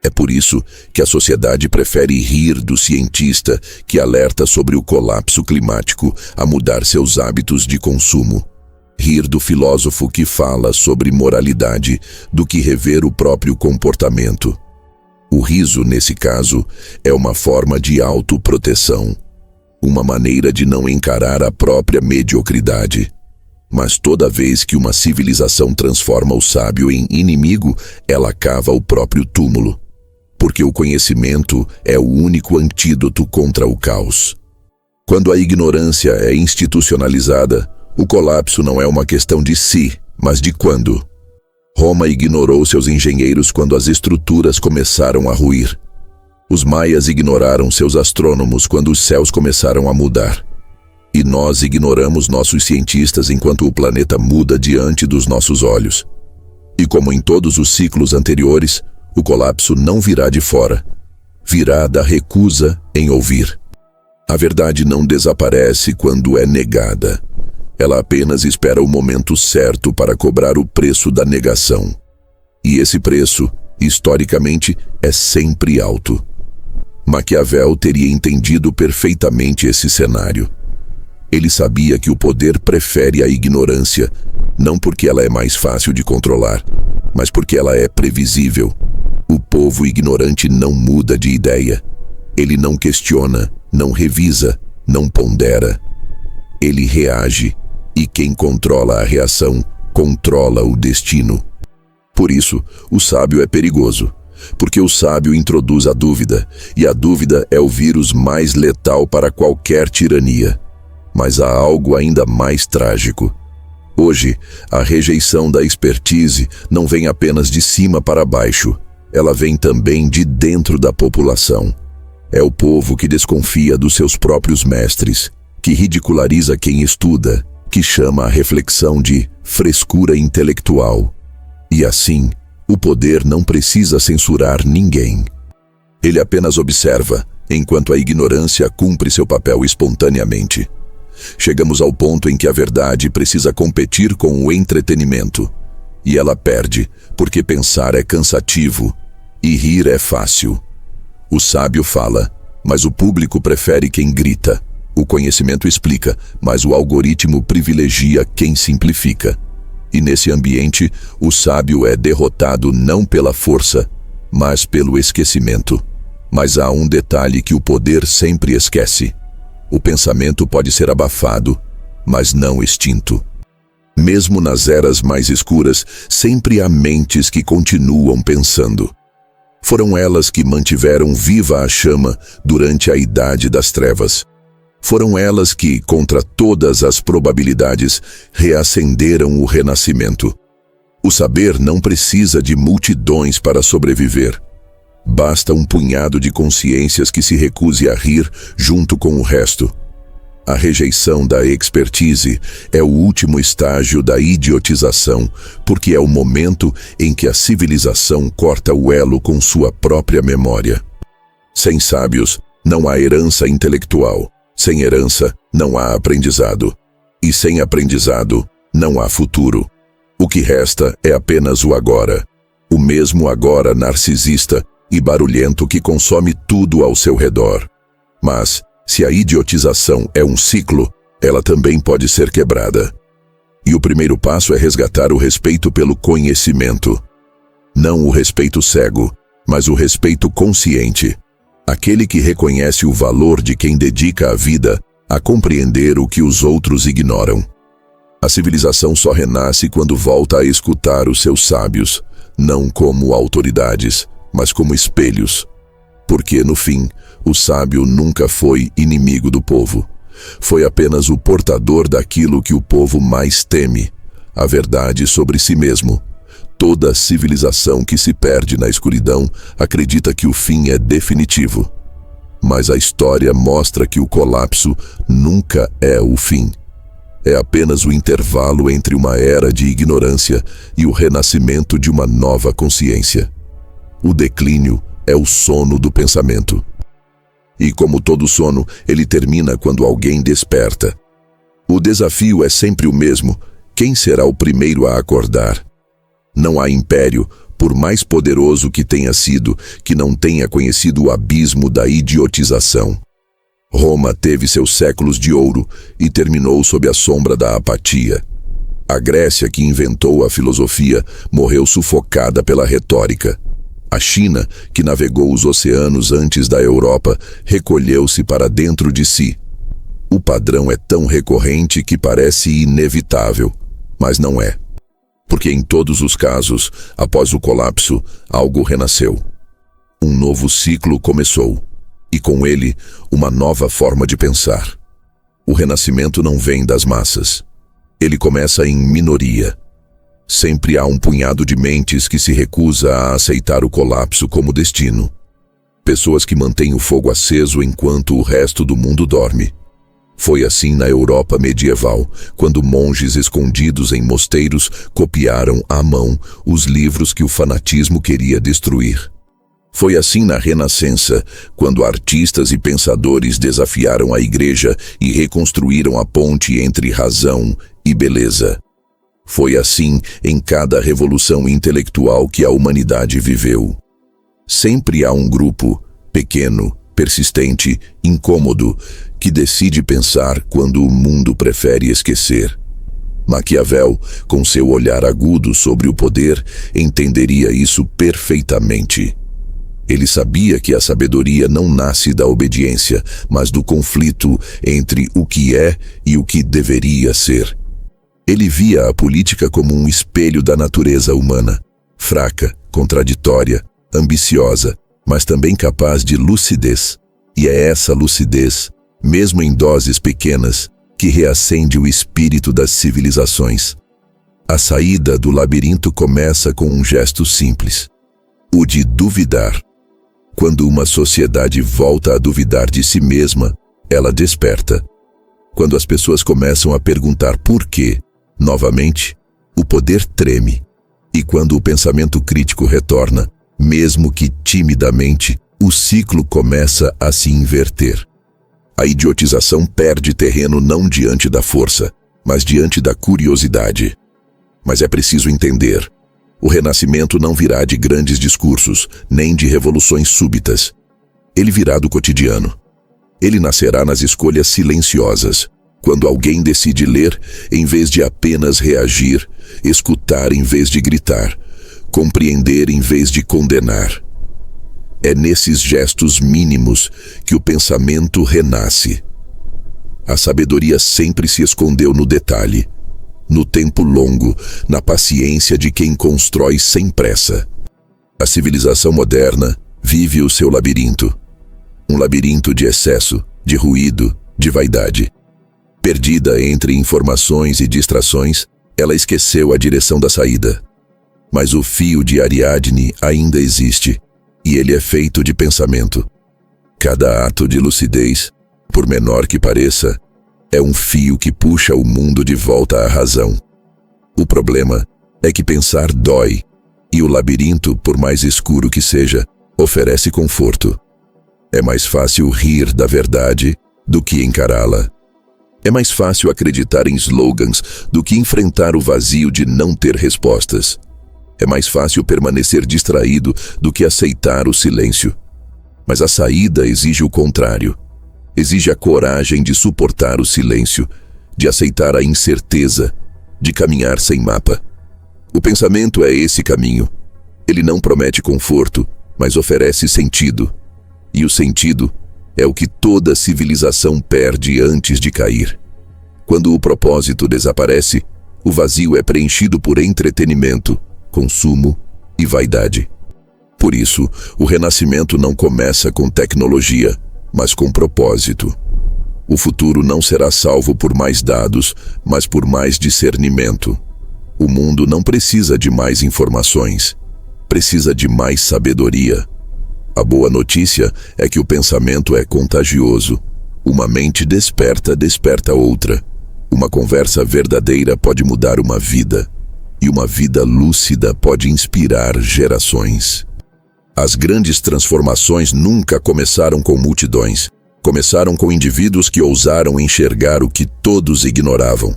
É por isso que a sociedade prefere rir do cientista que alerta sobre o colapso climático a mudar seus hábitos de consumo. Rir do filósofo que fala sobre moralidade do que rever o próprio comportamento. O riso, nesse caso, é uma forma de autoproteção, uma maneira de não encarar a própria mediocridade. Mas toda vez que uma civilização transforma o sábio em inimigo, ela cava o próprio túmulo. Porque o conhecimento é o único antídoto contra o caos. Quando a ignorância é institucionalizada, o colapso não é uma questão de se, mas de quando. Roma ignorou seus engenheiros quando as estruturas começaram a ruir. Os maias ignoraram seus astrônomos quando os céus começaram a mudar. E nós ignoramos nossos cientistas enquanto o planeta muda diante dos nossos olhos. E como em todos os ciclos anteriores, o colapso não virá de fora, virá da recusa em ouvir. A verdade não desaparece quando é negada. Ela apenas espera o momento certo para cobrar o preço da negação. E esse preço, historicamente, é sempre alto. Maquiavel teria entendido perfeitamente esse cenário. Ele sabia que o poder prefere a ignorância, não porque ela é mais fácil de controlar, mas porque ela é previsível. O povo ignorante não muda de ideia. Ele não questiona, não revisa, não pondera. Ele reage, e quem controla a reação, controla o destino. Por isso, o sábio é perigoso, porque o sábio introduz a dúvida, e a dúvida é o vírus mais letal para qualquer tirania. Mas há algo ainda mais trágico. Hoje, a rejeição da expertise não vem apenas de cima para baixo, ela vem também de dentro da população. É o povo que desconfia dos seus próprios mestres, que ridiculariza quem estuda, que chama a reflexão de frescura intelectual. E assim, o poder não precisa censurar ninguém. Ele apenas observa, enquanto a ignorância cumpre seu papel espontaneamente. Chegamos ao ponto em que a verdade precisa competir com o entretenimento. E ela perde, porque pensar é cansativo e rir é fácil. O sábio fala, mas o público prefere quem grita. O conhecimento explica, mas o algoritmo privilegia quem simplifica. E nesse ambiente, o sábio é derrotado não pela força, mas pelo esquecimento. Mas há um detalhe que o poder sempre esquece. O pensamento pode ser abafado, mas não extinto. Mesmo nas eras mais escuras, sempre há mentes que continuam pensando. Foram elas que mantiveram viva a chama durante a Idade das Trevas. Foram elas que, contra todas as probabilidades, reacenderam o Renascimento. O saber não precisa de multidões para sobreviver. Basta um punhado de consciências que se recuse a rir junto com o resto. A rejeição da expertise é o último estágio da idiotização, porque é o momento em que a civilização corta o elo com sua própria memória. Sem sábios, não há herança intelectual. Sem herança, não há aprendizado. E sem aprendizado, não há futuro. O que resta é apenas o agora. O mesmo agora narcisista e barulhento que consome tudo ao seu redor. Mas, se a idiotização é um ciclo, ela também pode ser quebrada. E o primeiro passo é resgatar o respeito pelo conhecimento. Não o respeito cego, mas o respeito consciente. Aquele que reconhece o valor de quem dedica a vida a compreender o que os outros ignoram. A civilização só renasce quando volta a escutar os seus sábios, não como autoridades, mas como espelhos. Porque, no fim, o sábio nunca foi inimigo do povo. Foi apenas o portador daquilo que o povo mais teme, a verdade sobre si mesmo. Toda civilização que se perde na escuridão acredita que o fim é definitivo. Mas a história mostra que o colapso nunca é o fim. É apenas o intervalo entre uma era de ignorância e o renascimento de uma nova consciência. O declínio é o sono do pensamento. E como todo sono, ele termina quando alguém desperta. O desafio é sempre o mesmo: quem será o primeiro a acordar? Não há império, por mais poderoso que tenha sido, que não tenha conhecido o abismo da idiotização. Roma teve seus séculos de ouro e terminou sob a sombra da apatia. A Grécia, que inventou a filosofia, morreu sufocada pela retórica. A China, que navegou os oceanos antes da Europa, recolheu-se para dentro de si. O padrão é tão recorrente que parece inevitável, mas não é. Porque em todos os casos, após o colapso, algo renasceu. Um novo ciclo começou, e com ele, uma nova forma de pensar. O renascimento não vem das massas. Ele começa em minoria. Sempre há um punhado de mentes que se recusa a aceitar o colapso como destino. Pessoas que mantêm o fogo aceso enquanto o resto do mundo dorme. Foi assim na Europa medieval, quando monges escondidos em mosteiros copiaram à mão os livros que o fanatismo queria destruir. Foi assim na Renascença, quando artistas e pensadores desafiaram a Igreja e reconstruíram a ponte entre razão e beleza. Foi assim em cada revolução intelectual que a humanidade viveu. Sempre há um grupo, pequeno, persistente, incômodo, que decide pensar quando o mundo prefere esquecer. Maquiavel, com seu olhar agudo sobre o poder, entenderia isso perfeitamente. Ele sabia que a sabedoria não nasce da obediência, mas do conflito entre o que é e o que deveria ser. Ele via a política como um espelho da natureza humana, fraca, contraditória, ambiciosa, mas também capaz de lucidez. E é essa lucidez, mesmo em doses pequenas, que reacende o espírito das civilizações. A saída do labirinto começa com um gesto simples: o de duvidar. Quando uma sociedade volta a duvidar de si mesma, ela desperta. Quando as pessoas começam a perguntar por quê, novamente, o poder treme. E quando o pensamento crítico retorna, mesmo que timidamente, o ciclo começa a se inverter. A idiotização perde terreno não diante da força, mas diante da curiosidade. Mas é preciso entender: o renascimento não virá de grandes discursos, nem de revoluções súbitas. Ele virá do cotidiano. Ele nascerá nas escolhas silenciosas, quando alguém decide ler em vez de apenas reagir, escutar em vez de gritar, compreender em vez de condenar. É nesses gestos mínimos que o pensamento renasce. A sabedoria sempre se escondeu no detalhe, no tempo longo, na paciência de quem constrói sem pressa. A civilização moderna vive o seu labirinto. Um labirinto de excesso, de ruído, de vaidade. Perdida entre informações e distrações, ela esqueceu a direção da saída. Mas o fio de Ariadne ainda existe, e ele é feito de pensamento. Cada ato de lucidez, por menor que pareça, é um fio que puxa o mundo de volta à razão. O problema é que pensar dói, e o labirinto, por mais escuro que seja, oferece conforto. É mais fácil rir da verdade do que encará-la. É mais fácil acreditar em slogans do que enfrentar o vazio de não ter respostas. É mais fácil permanecer distraído do que aceitar o silêncio. Mas a saída exige o contrário. Exige a coragem de suportar o silêncio, de aceitar a incerteza, de caminhar sem mapa. O pensamento é esse caminho. Ele não promete conforto, mas oferece sentido. E o sentido é o que toda civilização perde antes de cair. Quando o propósito desaparece, o vazio é preenchido por entretenimento, consumo e vaidade. Por isso, o renascimento não começa com tecnologia, mas com propósito. O futuro não será salvo por mais dados, mas por mais discernimento. O mundo não precisa de mais informações, precisa de mais sabedoria. A boa notícia é que o pensamento é contagioso. Uma mente desperta outra. Uma conversa verdadeira pode mudar uma vida. E uma vida lúcida pode inspirar gerações. As grandes transformações nunca começaram com multidões. Começaram com indivíduos que ousaram enxergar o que todos ignoravam.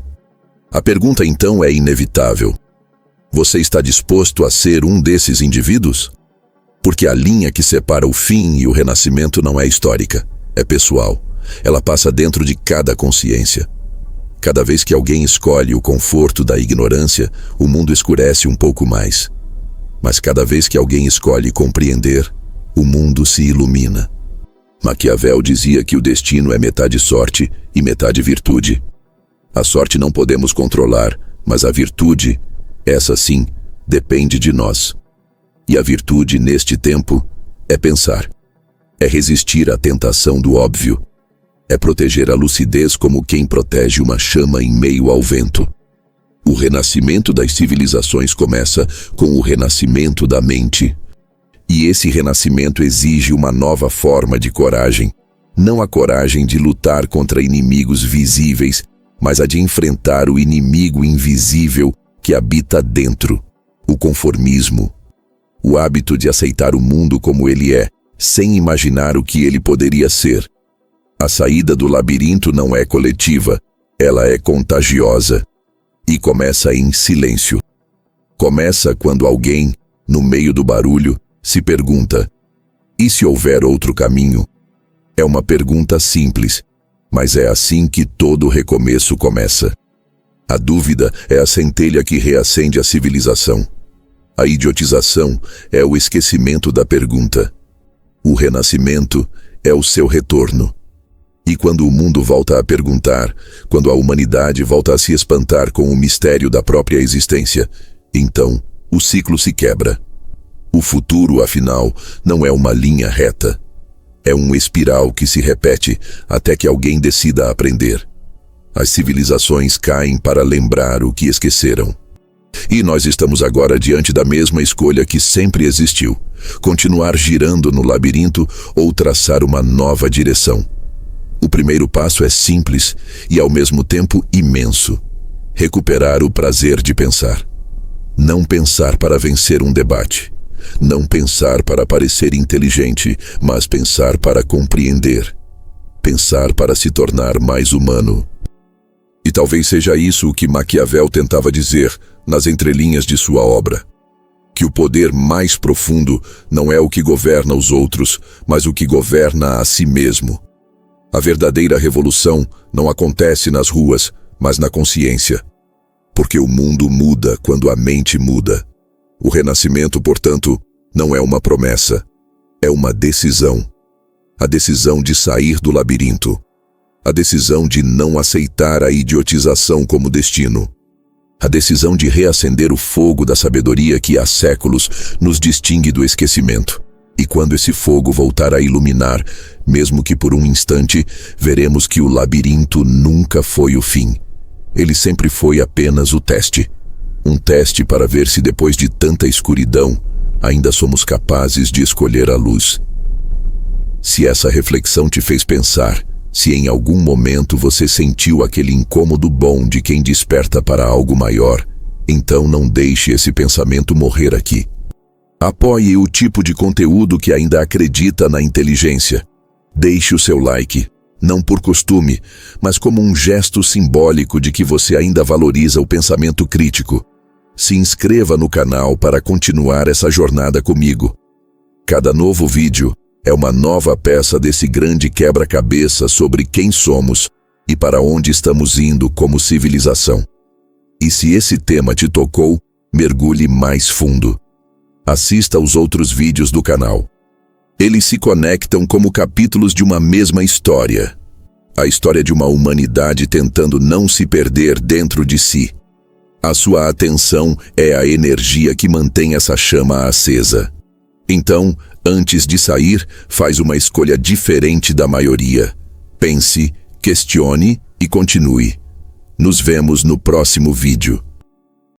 A pergunta então é inevitável: você está disposto a ser um desses indivíduos? Porque a linha que separa o fim e o renascimento não é histórica, é pessoal. Ela passa dentro de cada consciência. Cada vez que alguém escolhe o conforto da ignorância, o mundo escurece um pouco mais. Mas cada vez que alguém escolhe compreender, o mundo se ilumina. Maquiavel dizia que o destino é metade sorte e metade virtude. A sorte não podemos controlar, mas a virtude, essa sim, depende de nós. E a virtude neste tempo é pensar. É resistir à tentação do óbvio. É proteger a lucidez como quem protege uma chama em meio ao vento. O renascimento das civilizações começa com o renascimento da mente. E esse renascimento exige uma nova forma de coragem. Não a coragem de lutar contra inimigos visíveis, mas a de enfrentar o inimigo invisível que habita dentro, o conformismo. O hábito de aceitar o mundo como ele é, sem imaginar o que ele poderia ser. A saída do labirinto não é coletiva, ela é contagiosa. E começa em silêncio. Começa quando alguém, no meio do barulho, se pergunta: e se houver outro caminho? É uma pergunta simples, mas é assim que todo recomeço começa. A dúvida é a centelha que reacende a civilização. A idiotização é o esquecimento da pergunta. O renascimento é o seu retorno. E quando o mundo volta a perguntar, quando a humanidade volta a se espantar com o mistério da própria existência, então o ciclo se quebra. O futuro, afinal, não é uma linha reta. É um espiral que se repete até que alguém decida aprender. As civilizações caem para lembrar o que esqueceram. E nós estamos agora diante da mesma escolha que sempre existiu: continuar girando no labirinto ou traçar uma nova direção. O primeiro passo é simples e ao mesmo tempo imenso: recuperar o prazer de pensar. Não pensar para vencer um debate. Não pensar para parecer inteligente, mas pensar para compreender. Pensar para se tornar mais humano. E talvez seja isso o que Maquiavel tentava dizer nas entrelinhas de sua obra. Que o poder mais profundo não é o que governa os outros, mas o que governa a si mesmo. A verdadeira revolução não acontece nas ruas, mas na consciência. Porque o mundo muda quando a mente muda. O renascimento, portanto, não é uma promessa, é uma decisão. A decisão de sair do labirinto. A decisão de não aceitar a idiotização como destino. A decisão de reacender o fogo da sabedoria que há séculos nos distingue do esquecimento. E quando esse fogo voltar a iluminar, mesmo que por um instante, veremos que o labirinto nunca foi o fim. Ele sempre foi apenas o teste. Um teste para ver se depois de tanta escuridão, ainda somos capazes de escolher a luz. Se essa reflexão te fez pensar, se em algum momento você sentiu aquele incômodo bom de quem desperta para algo maior, então não deixe esse pensamento morrer aqui. Apoie o tipo de conteúdo que ainda acredita na inteligência. Deixe o seu like, não por costume, mas como um gesto simbólico de que você ainda valoriza o pensamento crítico. Se inscreva no canal para continuar essa jornada comigo. Cada novo vídeo é uma nova peça desse grande quebra-cabeça sobre quem somos e para onde estamos indo como civilização. E se esse tema te tocou, mergulhe mais fundo. Assista aos outros vídeos do canal. Eles se conectam como capítulos de uma mesma história. A história de uma humanidade tentando não se perder dentro de si. A sua atenção é a energia que mantém essa chama acesa. Então, antes de sair, faz uma escolha diferente da maioria. Pense, questione e continue. Nos vemos no próximo vídeo.